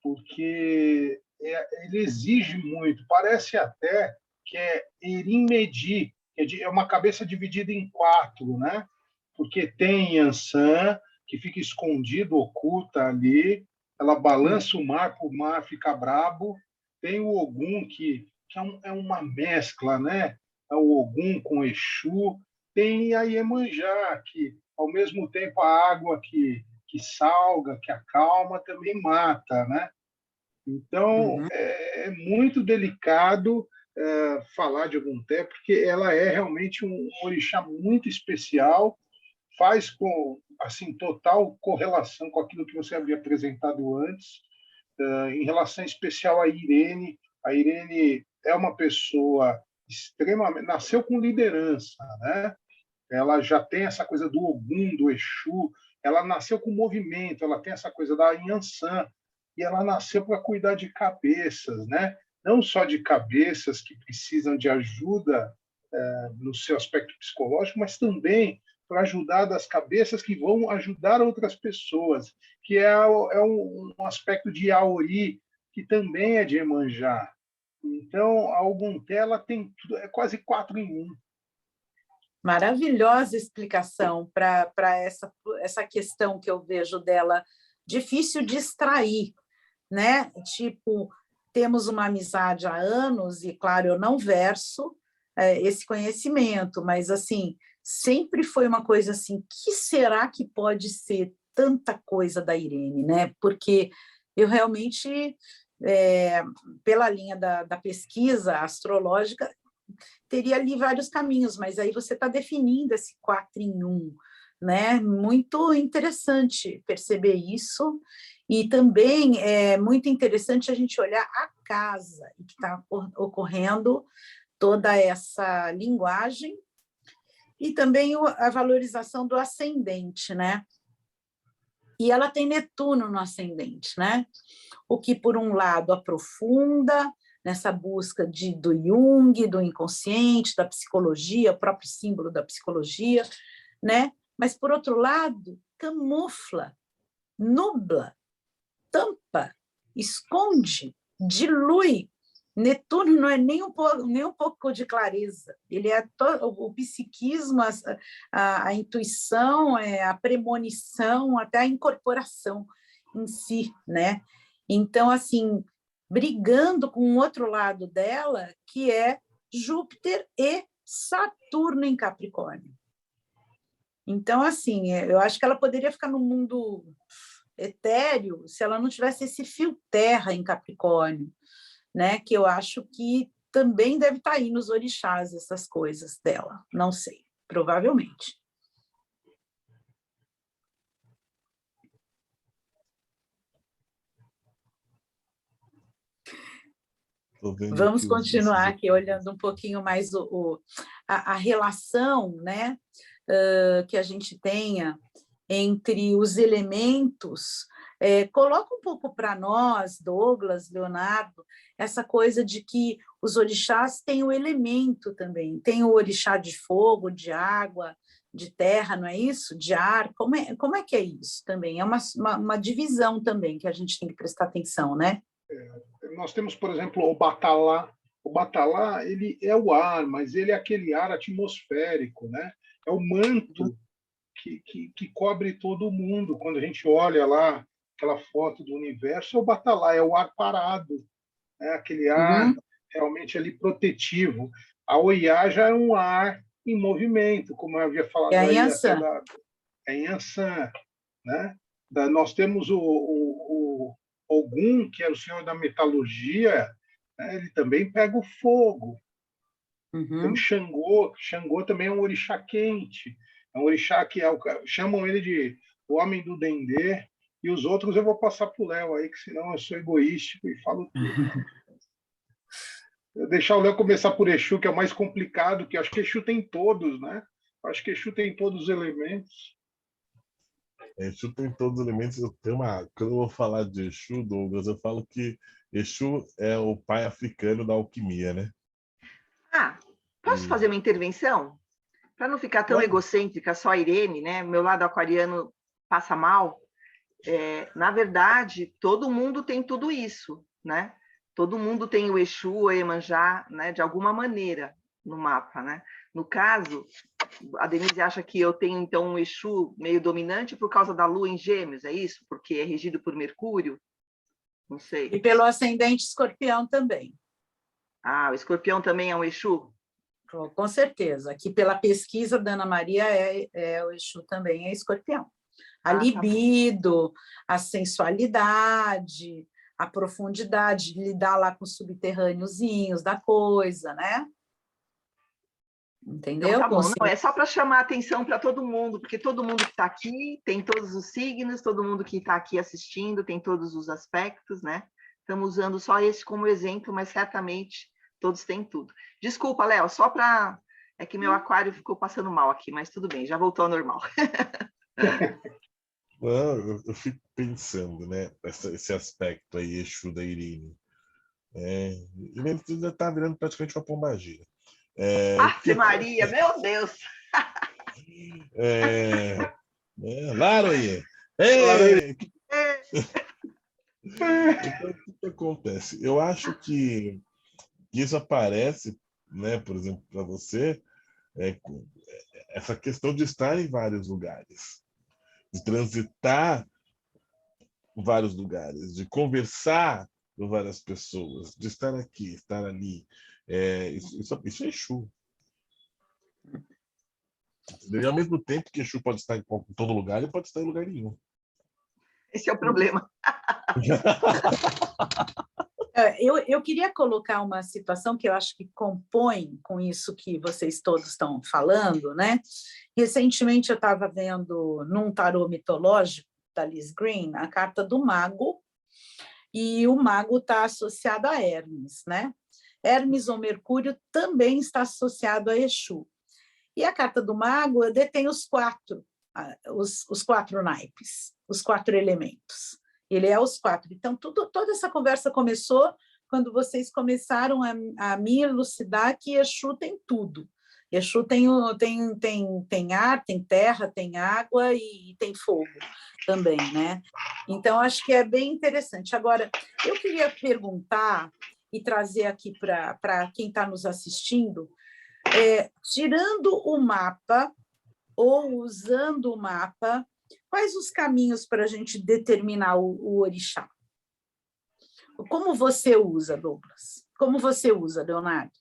porque ele exige muito. Parece até que é Erim-Medi, é uma cabeça dividida em 4, né? Porque tem Yansan, que fica escondido, oculta ali, ela balança o mar para o mar ficar brabo. Tem o Ogum, que é uma mescla, né? É o Ogum com Exu. Tem a Iemanjá, que, ao mesmo tempo, a água que salga, que acalma, também mata, né? Então, é muito delicado falar de Ogunté, porque ela é realmente um orixá muito especial, faz com assim total correlação com aquilo que você havia apresentado antes, em relação especial à Irene. A Irene é uma pessoa extremamente... Nasceu com liderança, né? Ela já tem essa coisa do Ogum, do Exu, ela nasceu com movimento, ela tem essa coisa da Yansan, e ela nasceu para cuidar de cabeças, né? Não só de cabeças que precisam de ajuda no seu aspecto psicológico, mas também para ajudar das cabeças que vão ajudar outras pessoas, que é um aspecto de Aori, que também é de Iemanjá. Então, a Ogunté, ela tem tudo, é quase 4 em 1. Maravilhosa explicação para essa questão que eu vejo dela, difícil de extrair, né? Tipo, temos uma amizade há anos e, claro, eu não verso esse conhecimento, mas, assim, sempre foi uma coisa assim, que será que pode ser tanta coisa da Irene, né? Porque eu realmente, pela linha da pesquisa astrológica, teria ali vários caminhos, mas aí você está definindo esse 4 em 1, né? Muito interessante perceber isso, e também é muito interessante a gente olhar a casa em que está ocorrendo toda essa linguagem, e também a valorização do ascendente, né? E ela tem Netuno no ascendente, né? O que, por um lado, aprofunda nessa busca do Jung, do inconsciente, da psicologia, o próprio símbolo da psicologia, né? Mas, por outro lado, camufla, nubla, tampa, esconde, dilui. Netuno não é nem um pouco de clareza, ele é o psiquismo, a intuição, a premonição, até a incorporação em si, né? Então, assim, brigando com o outro lado dela, que é Júpiter e Saturno em Capricórnio. Então, assim, eu acho que ela poderia ficar no mundo etéreo se ela não tivesse esse fio terra em Capricórnio, né? Que eu acho que também deve estar aí nos orixás, essas coisas dela. Não sei, provavelmente. Tô vendo Vamos aqui continuar aqui olhando um pouquinho mais a relação, né, que a gente tenha entre os elementos. Coloca um pouco para nós, Douglas, Leonardo, essa coisa de que os orixás têm o elemento também. Tem o orixá de fogo, de água, de terra, não é isso? De ar. Como é que é isso também? É uma divisão também que a gente tem que prestar atenção, né? Nós temos, por exemplo, o batalá. O batalá, ele é o ar, mas ele é aquele ar atmosférico, né? É o manto que cobre todo mundo. Quando a gente olha lá aquela foto do universo, é o batalá, é o ar parado, né? Aquele ar realmente ali protetivo. A Oiá já é um ar em movimento, como eu havia falado É a aí até Yansan. da Yansan, né? Nós temos o Ogum, que era o senhor da metalurgia, né? Ele também pega o fogo. Temos Xangô. Xangô também é um orixá quente. É um orixá que chamam ele de o homem do dendê, e os outros eu vou passar para o Léo aí, que senão eu sou egoístico e falo tudo. Eu deixar o Léo começar por Exu, que é o mais complicado, que eu acho que Exu tem todos, né? Eu acho que Exu tem todos os elementos. Exu tem todos os elementos. Quando eu vou falar de Exu, Douglas, eu falo que Exu é o pai africano da alquimia, né? Posso fazer uma intervenção? Para não ficar tão egocêntrica, só a Irene, né? Meu lado aquariano passa mal. Na verdade, todo mundo tem tudo isso, né? Todo mundo tem o Exu, o Iemanjá, né? De alguma maneira no mapa, né? No caso, a Denise acha que eu tenho, então, um Exu meio dominante por causa da Lua em Gêmeos, é isso? Porque é regido por Mercúrio? Não sei. E pelo ascendente Escorpião também. O Escorpião também é um Exu? Com certeza. Aqui, pela pesquisa da Ana Maria, o Exu também é Escorpião. A libido, a sensualidade, a profundidade, lidar lá com os subterrâneozinhos da coisa, né? Entendeu? Então, tá bom. Não, é só para chamar a atenção para todo mundo, porque todo mundo que está aqui tem todos os signos, todo mundo que está aqui assistindo tem todos os aspectos, né? Estamos usando só esse como exemplo, mas certamente todos têm tudo. Desculpa, Léo, só para... É que meu aquário ficou passando mal aqui, mas tudo bem, já voltou ao normal. Não, eu fico pensando, né? Esse aspecto aí, Exu da Irene. Irene já está virando praticamente uma pombagira. Ave Maria, meu Deus! Laroie! Então, o que acontece? Eu acho que isso aparece, né, por exemplo, para você, essa questão de estar em vários lugares, de transitar em vários lugares, de conversar com várias pessoas, de estar aqui, estar ali. Isso é Exu. E ao mesmo tempo que Exu pode estar em todo lugar, ele pode estar em lugar nenhum. Esse é o problema. Eu queria colocar uma situação que eu acho que compõe com isso que vocês todos estão falando, né? Recentemente eu estava vendo num tarô mitológico da Liz Green a carta do mago, e o mago está associado a Hermes, né? Hermes ou Mercúrio também está associado a Exu. E a carta do mago detém os quatro naipes, os 4 elementos. Ele é os 4. Então, toda essa conversa começou quando vocês começaram a me elucidar que Exu tem tudo. Exu tem ar, tem terra, tem água e tem fogo também, né? Então, acho que é bem interessante. Agora, eu queria perguntar e trazer aqui para quem está nos assistindo, tirando o mapa ou usando o mapa, quais os caminhos para a gente determinar o orixá? Como você usa, Douglas? Como você usa, Leonardo?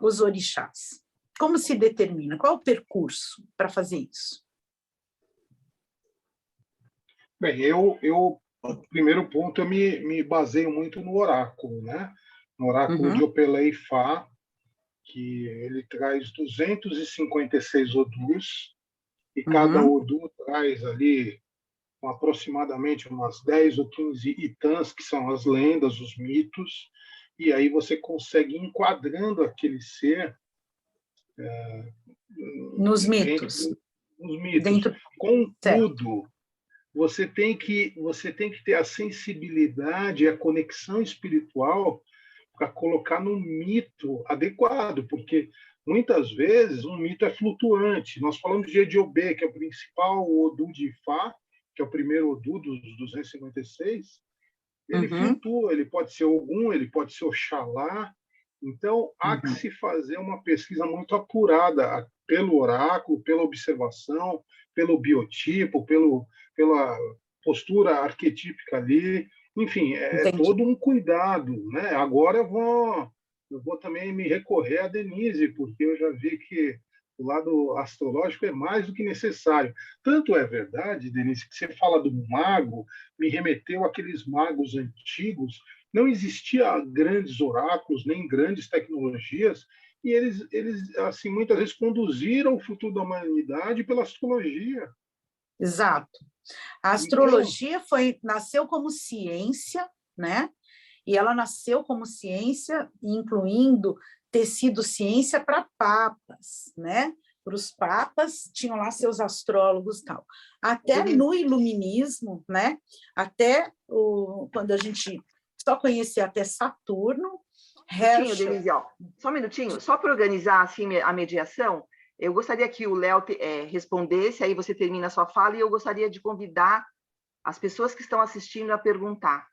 Os orixás. Como se determina? Qual é o percurso para fazer isso? Bem, primeiro ponto, eu me baseio muito no oráculo, né? No oráculo de Opelei-Fá, que ele traz 256 odus, e cada odu traz ali com aproximadamente umas 10 ou 15 itãs, que são as lendas, os mitos, e aí você consegue ir enquadrando aquele ser Nos dentro mitos. dos mitos. Dentro... Contudo, você tem que ter a sensibilidade, a conexão espiritual para colocar no mito adequado, porque muitas vezes um mito é flutuante. Nós falamos de Ediobê, que é o principal Odu de Ifá, que é o primeiro Odu dos 256. Ele flutua, ele pode ser Ogum, ele pode ser Oxalá. Então, há que se fazer uma pesquisa muito apurada pelo oráculo, pela observação, pelo biotipo, pela postura arquetípica ali. Enfim, Entendi. todo um cuidado, né? Agora eu vou também me recorrer a Denise, porque eu já vi que o lado astrológico é mais do que necessário. Tanto é verdade, Denise, que você fala do mago, me remeteu àqueles magos antigos. Não existia grandes oráculos, nem grandes tecnologias, e eles assim, muitas vezes conduziram o futuro da humanidade pela astrologia. Exato. A astrologia nasceu como ciência, né? E ela nasceu como ciência, incluindo tecido ciência para papas, né? Para os papas, tinham lá seus astrólogos e tal. Até no iluminismo, né? Até quando a gente só conhecia até Saturno, Herschel... Denise, ó, só um minutinho, só para organizar assim, a mediação, eu gostaria que o Léo respondesse, aí você termina a sua fala, e eu gostaria de convidar as pessoas que estão assistindo a perguntar,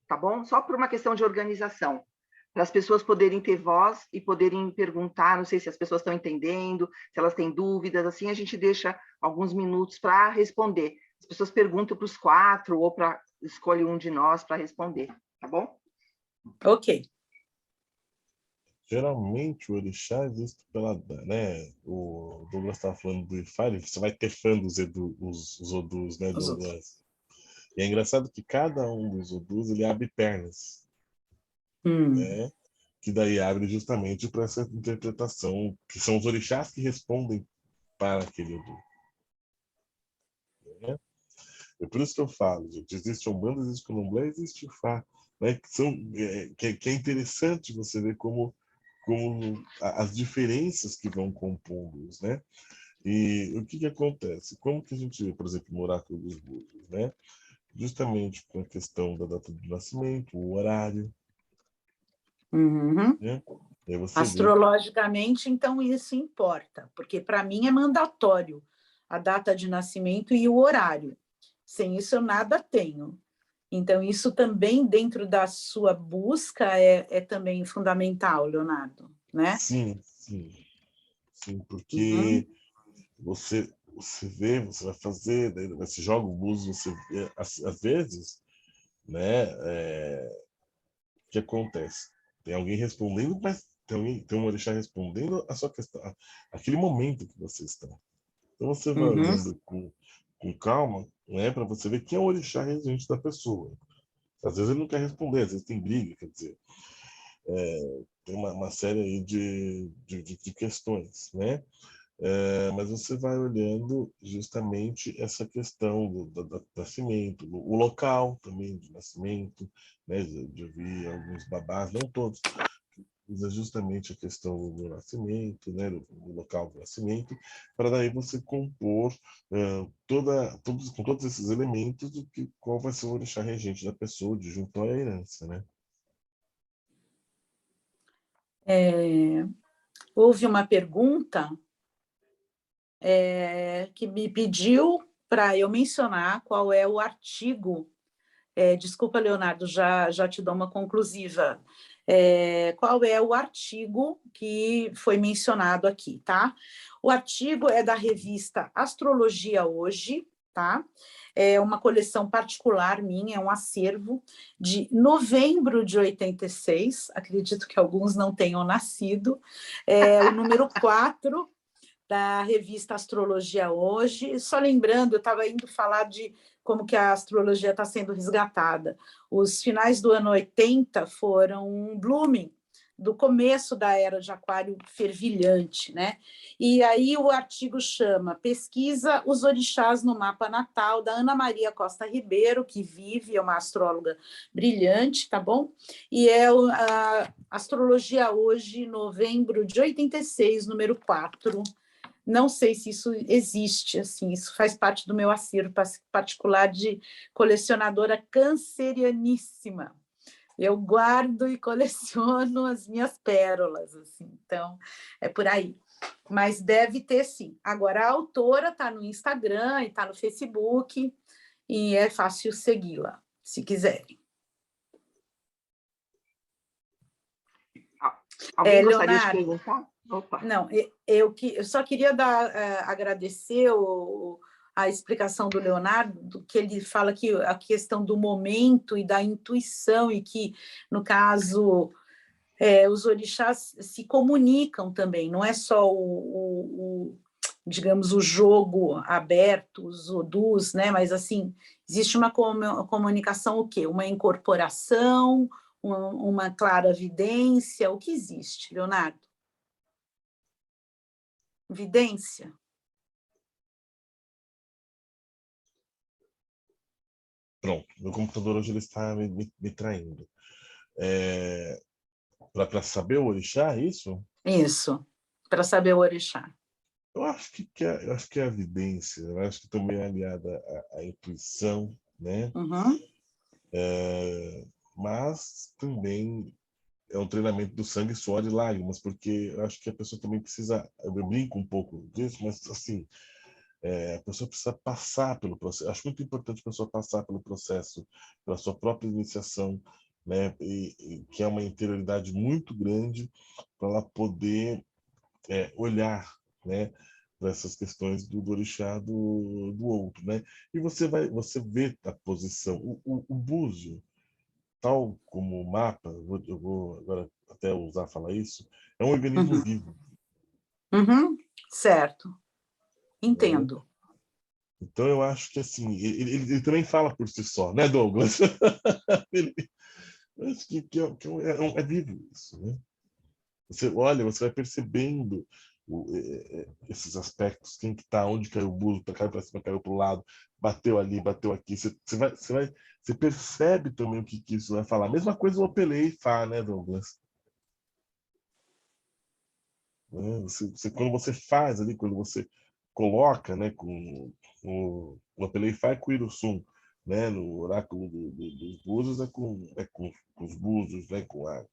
tá bom? Só por uma questão de organização, para as pessoas poderem ter voz e poderem perguntar, não sei se as pessoas estão entendendo, se elas têm dúvidas, assim a gente deixa alguns minutos para responder. As pessoas perguntam para os 4 ou escolhe um de nós para responder, tá bom? Ok. Geralmente o orixá existe pela, né? O Douglas estava falando do Ifá, você vai ter fã dos os Odus, né, Douglas? E é engraçado que cada um dos Odus ele abre pernas, né? Que daí abre justamente para essa interpretação, que são os orixás que respondem para aquele Odu. Né? É por isso que eu falo, gente, existe Umbanda, existe Candomblé, existe Ifá, né? Que é interessante você ver como as diferenças que vão compondo-os, né? E o que acontece? Como que a gente vê, por exemplo, no oráculo dos Búzios, né? Justamente com a questão da data do nascimento, o horário. Né? Astrologicamente, então, isso importa, porque para mim é mandatório a data de nascimento e o horário. Sem isso, eu nada tenho. Então, isso também, dentro da sua busca, é também fundamental, Leonardo, né? Sim, porque você vê, você vai fazer, daí você joga o búzio, você vê, às vezes, né, o que acontece? Tem alguém respondendo, mas tem um orixá respondendo a sua questão, aquele momento que você está. Então, você vai olhando com calma, né, para você ver quem é o orixá regente da pessoa. Às vezes ele não quer responder, às vezes tem briga, quer dizer, tem uma série aí de questões, né? Mas você vai olhando justamente essa questão do nascimento, o local também de nascimento, né? Eu vi alguns babás, não todos, usa justamente a questão do nascimento, né? Do local do nascimento, para daí você compor com todos esses elementos do que qual vai ser o orixá regente da pessoa, de junto à herança, né? Houve uma pergunta que me pediu para eu mencionar qual é o artigo. Desculpa, Leonardo, já te dou uma conclusiva. Qual é o artigo que foi mencionado aqui, tá? O artigo é da revista Astrologia Hoje, tá? É uma coleção particular minha, é um acervo de novembro de 86, acredito que alguns não tenham nascido, o número 4 da revista Astrologia Hoje. Só lembrando, eu estava indo falar de como que a astrologia está sendo resgatada. Os finais do ano 80 foram um blooming do começo da era de Aquário fervilhante, né? E aí o artigo chama Pesquisa os orixás no mapa natal, da Ana Maria Costa Ribeiro, que vive, é uma astróloga brilhante, tá bom? E é a Astrologia Hoje, novembro de 86, número 4. Não sei se isso existe, assim, isso faz parte do meu acervo particular de colecionadora cancerianíssima. Eu guardo e coleciono as minhas pérolas, assim, então é por aí. Mas deve ter, sim. Agora, a autora está no Instagram e está no Facebook, e é fácil segui-la, se quiserem. Alguém gostaria Leonardo, de perguntar? Opa. Não, eu só queria agradecer a explicação do Leonardo, que ele fala que a questão do momento e da intuição, e que, no caso, os orixás se comunicam também, não é só digamos, o jogo aberto, os odus, né? Mas, assim, existe uma comunicação, o quê? Uma incorporação, uma claravidência, o que existe, Leonardo? Vidência? Pronto, meu computador hoje ele está me traindo. Para saber o orixá, é isso? Isso, para saber o orixá. Eu acho que é a evidência, eu acho que também é aliada à intuição, né? Uhum. Mas também é um treinamento do sangue, suor e lágrimas, porque eu acho que a pessoa também precisa, eu brinco um pouco disso, mas assim, a pessoa precisa passar pelo processo. Acho muito importante a pessoa passar pelo processo, pela sua própria iniciação, né? E que é uma interioridade muito grande para ela poder olhar, né, para essas questões do orixá do outro, né? E você vê a posição, o búzio, tal como o mapa, eu vou agora até usar falar isso, é um organismo Uhum. vivo. Uhum. Certo, Né? entendo. Então eu acho que assim, ele também fala por si só, né, Douglas? Eu acho que é vivo isso, né? Você olha, você vai percebendo esses aspectos, quem que tá, onde caiu o búzio, caiu para cima, caiu para o lado, bateu ali, bateu aqui. Você percebe também o que isso vai falar. Mesma coisa o Opelei faz, né, Douglas? Né? Quando você faz ali, quando você coloca, né, com o Opelei faz com o Irussum, né, no oráculo dos búzios com os búzios, né, com a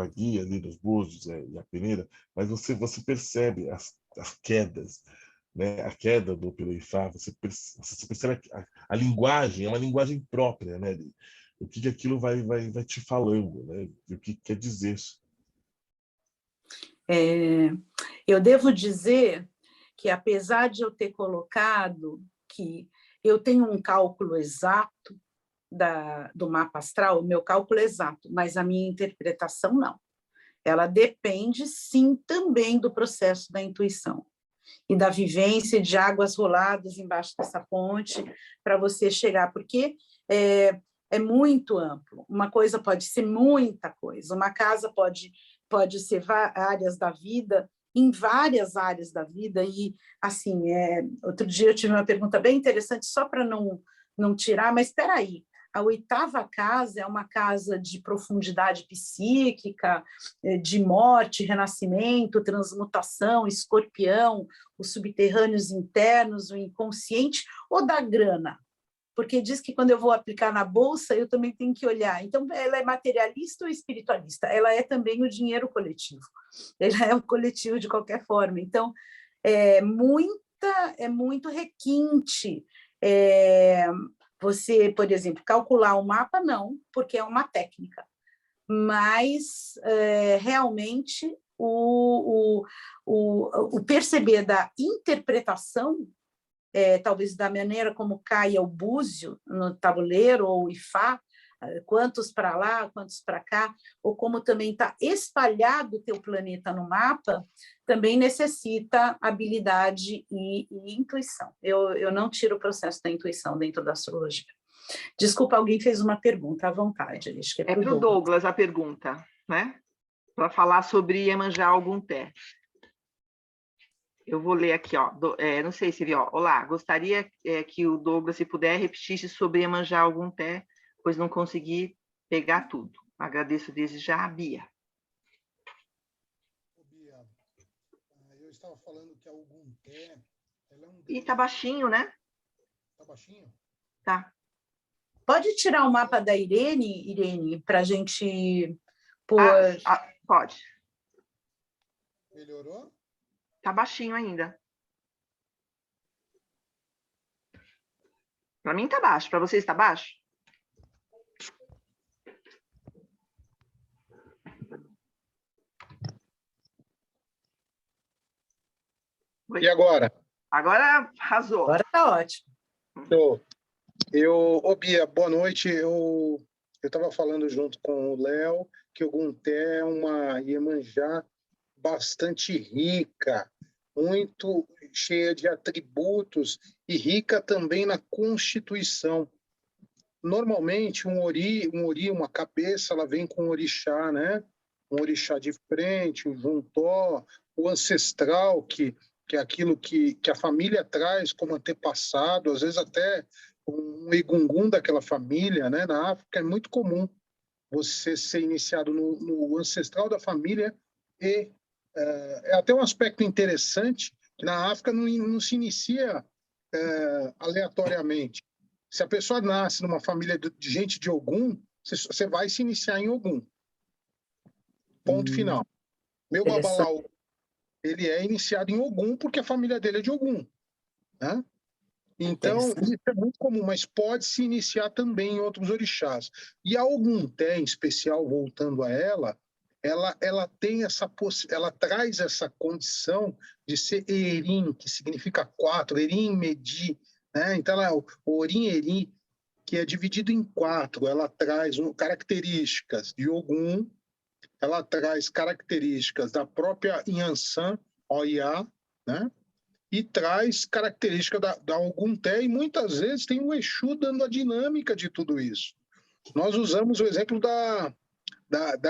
guia ali dos búzios, né, e a peneira, mas você percebe as quedas, né, a queda do Peleifá, você percebe a linguagem, é uma linguagem própria, né, o que aquilo vai te falando, né, o que quer dizer. Eu devo dizer que, apesar de eu ter colocado que eu tenho um cálculo exato do mapa astral, o meu cálculo é exato, mas a minha interpretação não. Ela depende, sim, também do processo da intuição e da vivência de águas roladas embaixo dessa ponte para você chegar, porque é muito amplo. Uma coisa pode ser muita coisa, uma casa pode ser áreas da vida, em várias áreas da vida, e, assim, outro dia eu tive uma pergunta bem interessante, só para não tirar, mas espera aí, a 8ª casa é uma casa de profundidade psíquica, de morte, renascimento, transmutação, escorpião, os subterrâneos internos, o inconsciente, ou da grana? Porque diz que quando eu vou aplicar na bolsa, eu também tenho que olhar. Então, ela é materialista ou espiritualista? Ela é também o dinheiro coletivo. Ela é o coletivo de qualquer forma. Então, é muito requinte. Você, por exemplo, calcular o mapa, não, porque é uma técnica. Mas, realmente, o perceber da interpretação, talvez da maneira como caia o búzio no tabuleiro, ou o Ifá, quantos para lá, quantos para cá, ou como também está espalhado o teu planeta no mapa, também necessita habilidade e intuição. Eu não tiro o processo da intuição dentro da astrologia. Desculpa, alguém fez uma pergunta, à vontade. Acho que É para o Douglas a pergunta, né? Para falar sobre Iemanjá Ogunté. Eu vou ler aqui, ó. Não sei se viu, ó. Olá, gostaria que o Douglas, se puder, repetisse sobre Iemanjá Ogunté, pois não consegui pegar tudo. Agradeço desde já a Bia. Bia, eu estava falando que a Ogunté, ela é um... E tá baixinho, né? Tá baixinho? Tá. Pode tirar o mapa da Irene, para a gente pôr... Pode. Melhorou? Tá baixinho ainda. Para mim tá baixo. Para vocês tá baixo? E agora? Agora arrasou. Agora tá ótimo. Bia, boa noite. Eu estava falando junto com o Léo que o Ogunté é uma Iemanjá bastante rica, muito cheia de atributos e rica também na constituição. Normalmente, um ori, uma cabeça, ela vem com um orixá, né? Um orixá de frente, o juntó, o ancestral, que é aquilo que a família traz como antepassado, às vezes até um egungun daquela família, né? Na África é muito comum você ser iniciado no ancestral da família e é até um aspecto interessante que na África não se inicia aleatoriamente. Se a pessoa nasce numa família de gente de Ogum, você vai se iniciar em Ogum. Ponto final. Meu Babalau, ele é iniciado em Ogum porque a família dele é de Ogum, né? Então, isso é muito comum, mas pode se iniciar também em outros orixás. E a Ogunté, em especial, voltando a ela tem ela traz essa condição de ser Erim, que significa 4, Erim Medi, né? Então, o Orim Eri, que é dividido em 4, ela traz características de Ogum, ela traz características da própria Inhansã, Oiá, né? E traz característica da Ogunté, e muitas vezes tem o Exu dando a dinâmica de tudo isso. Nós usamos o exemplo da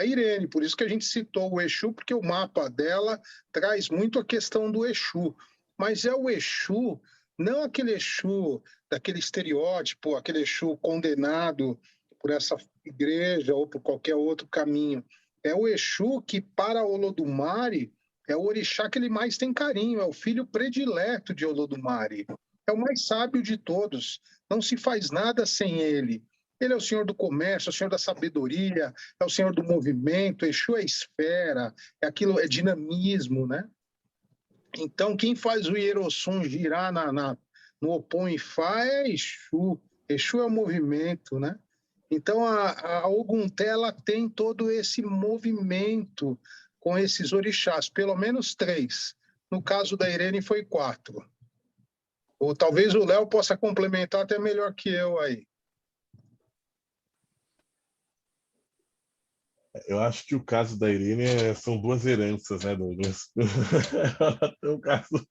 Irene, por isso que a gente citou o Exu, porque o mapa dela traz muito a questão do Exu. Mas é o Exu, não aquele Exu daquele estereótipo, aquele Exu condenado por essa igreja ou por qualquer outro caminho. É o Exu que, para Olodumare, é o orixá que ele mais tem carinho, é o filho predileto de Olodumare. É o mais sábio de todos, não se faz nada sem ele. Ele é o senhor do comércio, é o senhor da sabedoria, é o senhor do movimento, Exu é esfera, é dinamismo, né? Então, quem faz o Hierossum girar no Opon Ifá é Exu. Exu é o movimento, né? Então, a Ogunté, ela tem todo esse movimento com esses orixás, pelo menos 3. No caso da Irene, foi 4. Ou talvez o Léo possa complementar até melhor que eu aí. Eu acho que o caso da Irene são 2 heranças, né, Douglas? O caso...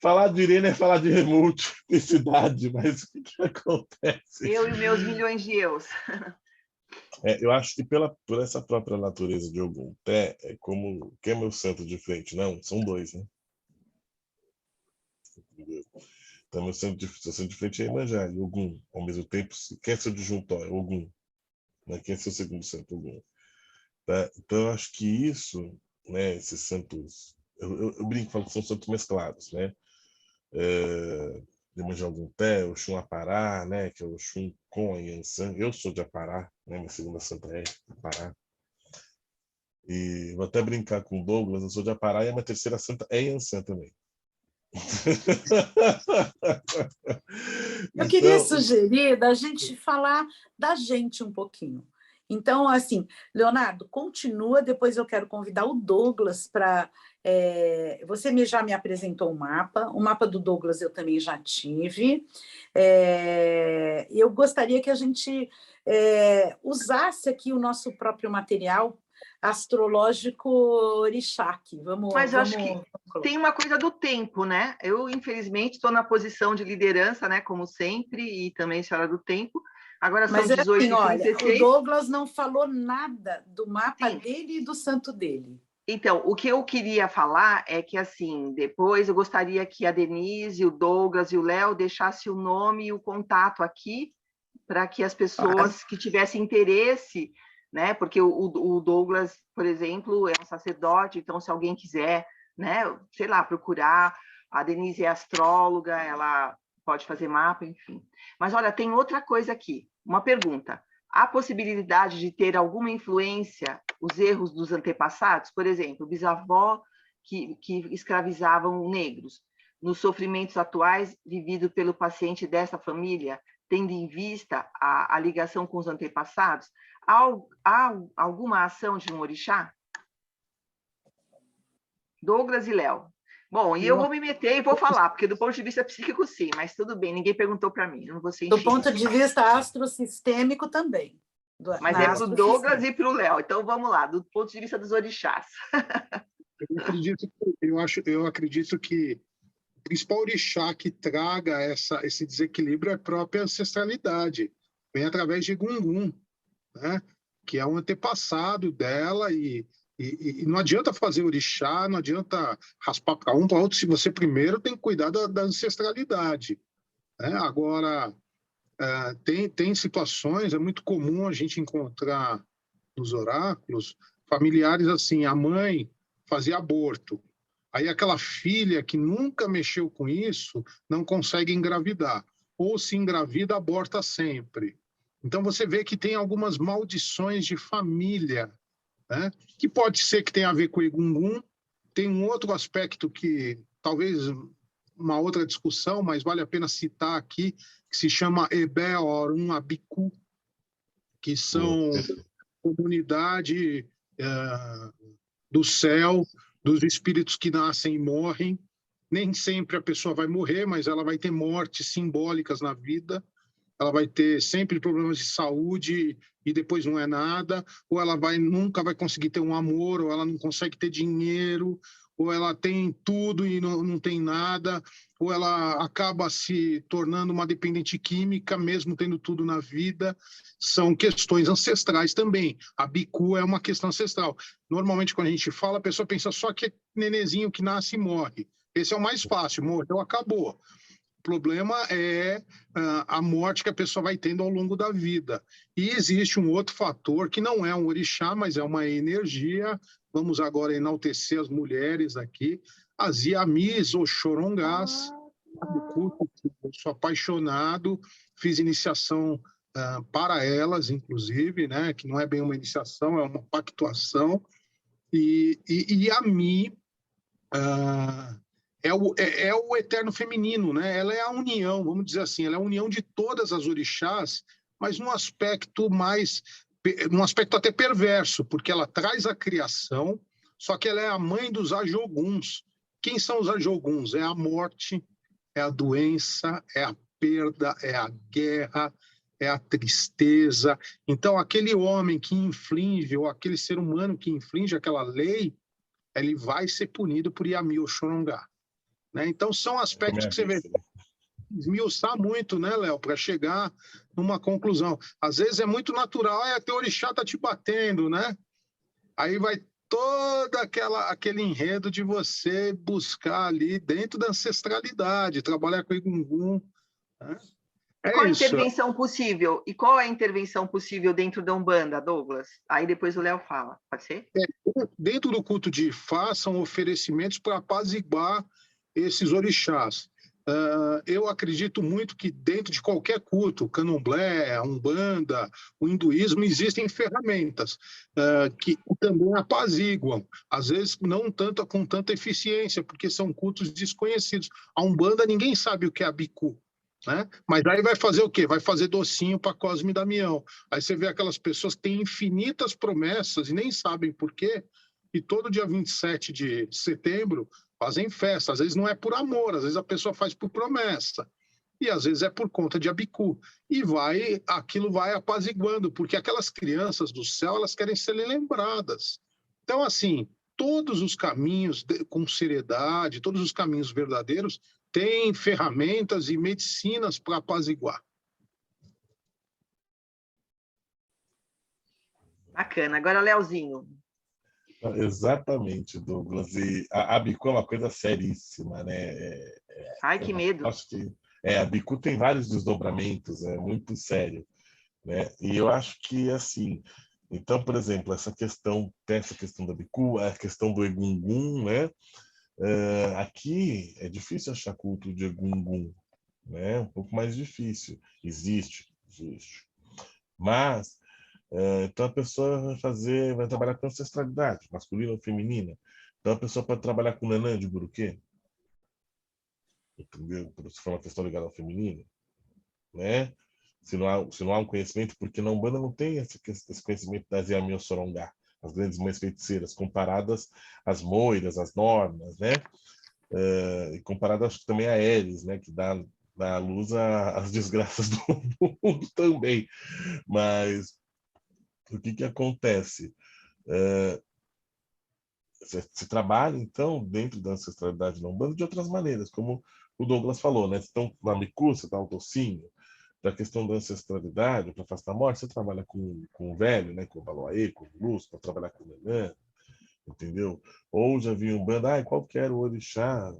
Falar de Irene é falar de multiplicidade, mas o que acontece? Eu e meus milhões de eus. Eu acho que por essa própria natureza de Ogunté, é como quem é meu santo de frente? Não, são 2, né? Então, meu santo de frente é Iemanjá e Ogum. Ao mesmo tempo, quem é seu disjuntor? É Ogum. Né? Quem é seu segundo santo? Ogum. Tá? Então, eu acho que isso, né, esses santos... Eu brinco, falo que são santos mesclados, né? Iemanjá Ogunté, Oxum Apará, né, que é o Oxum com a Yansan. Eu sou de Apará, né, minha segunda santa é Apará. E vou até brincar com o Douglas, eu sou de Apará e a minha terceira santa é Yansan também. Eu queria sugerir da gente falar da gente um pouquinho. Então, assim, Leonardo, continua, depois eu quero convidar o Douglas para... você já me apresentou o mapa do Douglas eu também já tive. Eu gostaria que a gente usasse aqui o nosso próprio material astrológico orixá aqui. Mas eu acho que colocar. tem uma coisa do tempo, né? Eu, infelizmente, estou na posição de liderança, né? Como sempre, e também senhora do tempo. Agora são Mas é 18 assim, olha, o 36. Douglas não falou nada do mapa Sim. dele e do santo dele. Então, o que eu queria falar é que, assim, depois eu gostaria que a Denise, o Douglas e o Léo deixassem o nome e o contato aqui, para que as pessoas que tivessem interesse, né? Porque o Douglas, por exemplo, é um sacerdote, então se alguém quiser, né, sei lá, procurar, a Denise é astróloga, ela pode fazer mapa, enfim. Mas olha, tem outra coisa aqui, uma pergunta. Há possibilidade de ter alguma influência, os erros dos antepassados? Por exemplo, bisavó que escravizavam negros, nos sofrimentos atuais vividos pelo paciente dessa família, tendo em vista a ligação com os antepassados? Há alguma ação de um orixá? Douglas e Léo. Bom, e eu vou me meter e vou falar, porque do ponto de vista psíquico, sim, mas tudo bem, ninguém perguntou para mim, eu não vou ser Do enxerga. ponto de vista astrosistêmico também. Mas é para o Douglas e para o Léo, então vamos lá, do ponto de vista dos orixás. Eu acredito que o principal orixá que traga esse desequilíbrio é a própria ancestralidade, vem através de Gungun, né? Que é um antepassado dela e não adianta fazer orixá, não adianta raspar para um, para outro, se você primeiro tem que cuidar da ancestralidade, né? Agora, tem situações, é muito comum a gente encontrar nos oráculos familiares assim, a mãe fazia aborto, aí aquela filha que nunca mexeu com isso não consegue engravidar, ou se engravida, aborta sempre. Então você vê que tem algumas maldições de família, né? Que pode ser que tenha a ver com o Egungun. Tem um outro aspecto que talvez uma outra discussão, mas vale a pena citar aqui, que se chama Ebe Orun Abiku, que são comunidade do céu, dos espíritos que nascem e morrem. Nem sempre a pessoa vai morrer, mas ela vai ter mortes simbólicas na vida. Ela vai ter sempre problemas de saúde e depois não é nada, ou ela nunca vai conseguir ter um amor, ou ela não consegue ter dinheiro, ou ela tem tudo e não tem nada, ou ela acaba se tornando uma dependente química, mesmo tendo tudo na vida. São questões ancestrais também. A bicu é uma questão ancestral. Normalmente, quando a gente fala, a pessoa pensa só que é nenenzinho que nasce e morre. Esse é o mais fácil, morreu, acabou. O problema é a morte que a pessoa vai tendo ao longo da vida. E existe um outro fator que não é um orixá, mas é uma energia. Vamos agora enaltecer as mulheres aqui, as Iamis ou Xorongás, do culto que eu sou apaixonado, fiz iniciação para elas, inclusive, né, que não é bem uma iniciação, é uma pactuação. E Yami é o eterno feminino, né? Ela é a união, vamos dizer assim, ela é a união de todas as orixás, mas num aspecto até perverso, porque ela traz a criação, só que ela é a mãe dos ajoguns. Quem são os ajoguns? É a morte, é a doença, é a perda, é a guerra, é a tristeza. Então, aquele homem que inflige, ou aquele ser humano que inflige aquela lei, ele vai ser punido por Yami ou Xorongá. Né? Então, são aspectos que você vê esmiuçar muito, né, Léo, para chegar numa conclusão. Às vezes é muito natural, teu orixá tá te batendo, né? Aí vai todo aquele enredo de você buscar ali dentro da ancestralidade, trabalhar com o Egungun. Né? Qual a intervenção possível? E qual é a intervenção possível dentro da Umbanda, Douglas? Aí depois o Léo fala, pode ser? Dentro do culto de Ifá, são oferecimentos para apaziguar esses orixás. Eu acredito muito que dentro de qualquer culto, candomblé, a umbanda, o hinduísmo, existem ferramentas que também apaziguam. Às vezes não com tanta eficiência, porque são cultos desconhecidos. A umbanda, ninguém sabe o que é a bicu. Né? Mas aí vai fazer o quê? Vai fazer docinho para Cosme e Damião. Aí você vê aquelas pessoas que têm infinitas promessas e nem sabem por quê, e todo dia 27 de setembro fazem festa. Às vezes não é por amor, às vezes a pessoa faz por promessa. E às vezes é por conta de abicu. E aquilo vai apaziguando, porque aquelas crianças do céu, elas querem ser lembradas. Então, assim, todos os caminhos com seriedade, todos os caminhos verdadeiros têm ferramentas e medicinas para apaziguar. Bacana. Agora, Leozinho. Exatamente, Douglas. E a bicu é uma coisa seríssima, né? Ai, que medo. Acho que a bicu tem vários desdobramentos, é muito sério, né? E eu acho que assim, então, por exemplo, tem essa questão da bicu, a questão do egungun, né? Aqui é difícil achar culto de egungun, né? Um pouco mais difícil. Existe. Mas então a pessoa vai trabalhar com ancestralidade, masculina ou feminina. Então a pessoa pode trabalhar com nanã de buruquê, entendeu? Se for uma questão ligada ao feminino, né? Se não há um conhecimento, porque na Umbanda não tem esse conhecimento das Yami Sorongá, as grandes mães feiticeiras, comparadas às moiras, às normas, né? E comparadas também a Eris, né? Que dá à luz às desgraças do mundo também. Mas o que acontece? Se trabalha, então, dentro da ancestralidade na Umbanda de outras maneiras, como o Douglas falou, né? Então, na Miku, você dá o docinho, da questão da ancestralidade, para afastar a morte, você trabalha com o velho, né? Com o Baloaê, com o Luz, para trabalhar com o Nenã, entendeu? Ou já vi um bando, qual que era o orixá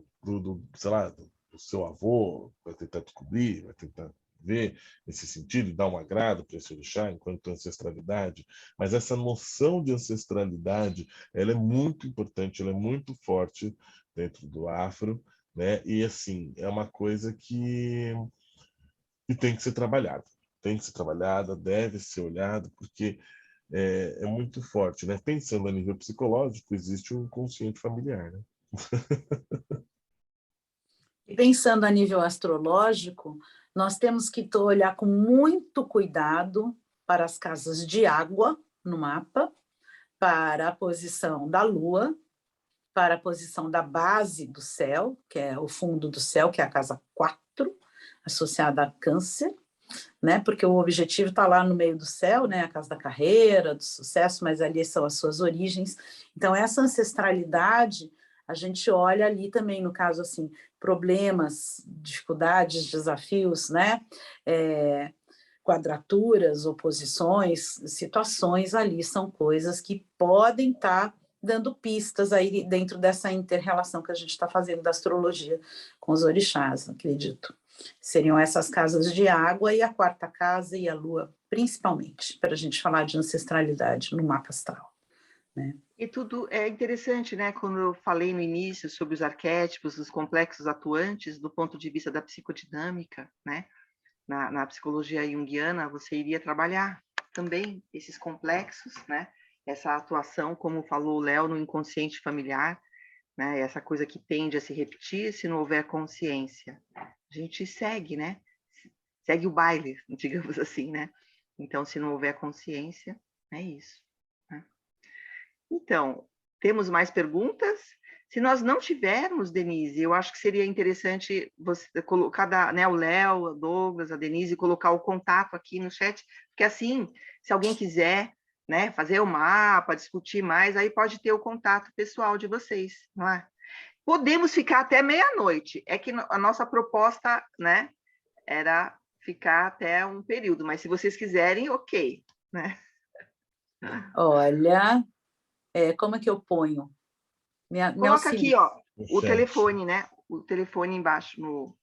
sei lá, do seu avô, vai tentar descobrir, vai tentar ver nesse sentido, dar um agrado para esse orixá enquanto ancestralidade, mas essa noção de ancestralidade, ela é muito importante, ela é muito forte dentro do afro, né? E assim, é uma coisa que tem que ser trabalhada, deve ser olhada, porque é muito forte, né? Pensando a nível psicológico, existe um consciente familiar, né? E pensando a nível astrológico, nós temos que olhar com muito cuidado para as casas de água no mapa, para a posição da Lua, para a posição da base do céu, que é o fundo do céu, que é a casa 4, associada a Câncer, né? Porque o objetivo está lá no meio do céu, né? A casa da carreira, do sucesso, mas ali são as suas origens. Então, essa ancestralidade, a gente olha ali também, no caso, assim, problemas, dificuldades, desafios, né? Quadraturas, oposições, situações ali são coisas que podem estar dando pistas aí dentro dessa inter-relação que a gente está fazendo da astrologia com os orixás, acredito. Seriam essas casas de água e a 4ª casa e a Lua, principalmente, para a gente falar de ancestralidade no mapa astral, né? E tudo é interessante, né? Quando eu falei no início sobre os arquétipos, os complexos atuantes, do ponto de vista da psicodinâmica, né? Na psicologia junguiana, você iria trabalhar também esses complexos, né? Essa atuação, como falou o Léo, no inconsciente familiar, né? Essa coisa que tende a se repetir se não houver consciência. A gente segue, né? Segue o baile, digamos assim, né? Então, se não houver consciência, é isso, né? Então, temos mais perguntas? Se nós não tivermos, Denise, eu acho que seria interessante você colocar, né, o Léo, a Douglas, a Denise, colocar o contato aqui no chat, porque assim, se alguém quiser, né, fazer o mapa, discutir mais, aí pode ter o contato pessoal de vocês, não é? Podemos ficar até meia-noite. É que a nossa proposta, né, era ficar até um período, mas se vocês quiserem, ok, né? Olha, como é que eu ponho? Me Coloca aqui, auxilia. ó, o Chat. telefone, né? O telefone embaixo no.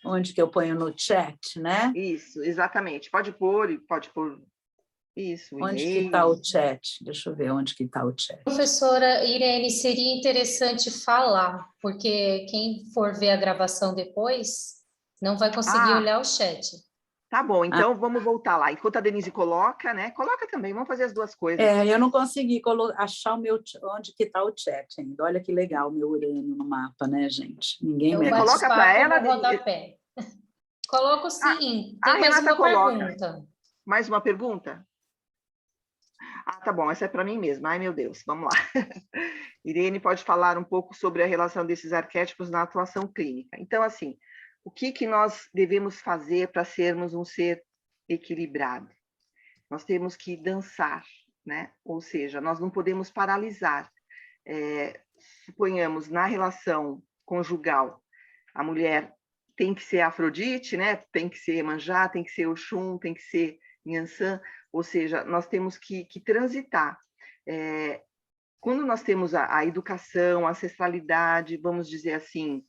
Onde que eu ponho no chat, né? Isso, exatamente. Pode pôr isso, Onde que e-mail. está o chat? Deixa eu ver onde que está o chat. Professora Irene, seria interessante falar, porque quem for ver a gravação depois não vai conseguir olhar o chat. Tá bom, então vamos voltar lá. Enquanto a Denise coloca, né? Coloca também, vamos fazer as duas coisas. Eu não consegui achar onde que está o chat ainda. Olha que legal o meu Urano no mapa, né, gente? Ninguém Eu merece. Coloca para ela, no rodapé. Coloco sim. A Tem mais Renata uma coloca. pergunta. Mais uma pergunta? Tá bom, essa é para mim mesma. Ai, meu Deus, vamos lá. Irene pode falar um pouco sobre a relação desses arquétipos na atuação clínica. Então, assim, o que nós devemos fazer para sermos um ser equilibrado? Nós temos que dançar, né? Ou seja, nós não podemos paralisar. Suponhamos, na relação conjugal, a mulher tem que ser Afrodite, né? Tem que ser Iemanjá, tem que ser Oxum, tem que ser Nhançã, ou seja, nós temos que transitar. Quando nós temos a educação, a ancestralidade, vamos dizer assim,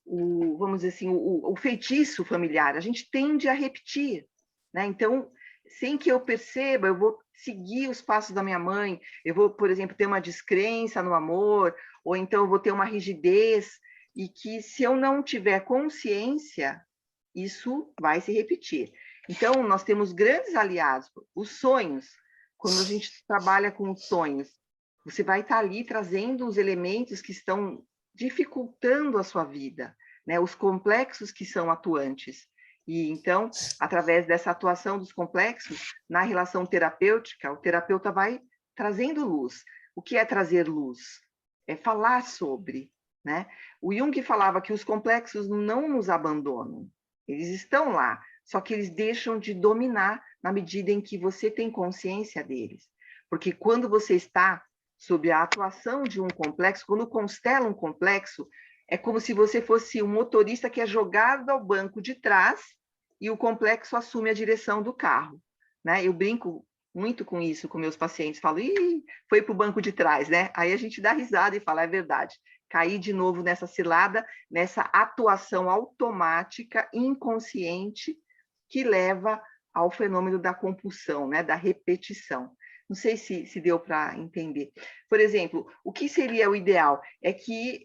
o feitiço familiar, a gente tende a repetir, né? Então, sem que eu perceba, eu vou seguir os passos da minha mãe, eu vou, por exemplo, ter uma descrença no amor, ou então eu vou ter uma rigidez, e que se eu não tiver consciência, isso vai se repetir. Então, nós temos grandes aliados, os sonhos. Quando a gente trabalha com os sonhos, você vai estar ali trazendo os elementos que estão dificultando a sua vida, né? Os complexos que são atuantes. E então, através dessa atuação dos complexos, na relação terapêutica, o terapeuta vai trazendo luz. O que é trazer luz? É falar sobre, né? O Jung falava que os complexos não nos abandonam, eles estão lá, só que eles deixam de dominar na medida em que você tem consciência deles. Porque quando você está sob a atuação de um complexo, quando constela um complexo, é como se você fosse um motorista que é jogado ao banco de trás e o complexo assume a direção do carro, né? Eu brinco muito com isso com meus pacientes, falo, foi para o banco de trás, né? Aí a gente dá risada e fala, é verdade, caí de novo nessa cilada, nessa atuação automática, inconsciente, que leva ao fenômeno da compulsão, né? Da repetição. Não sei se deu para entender. Por exemplo, o que seria o ideal? É que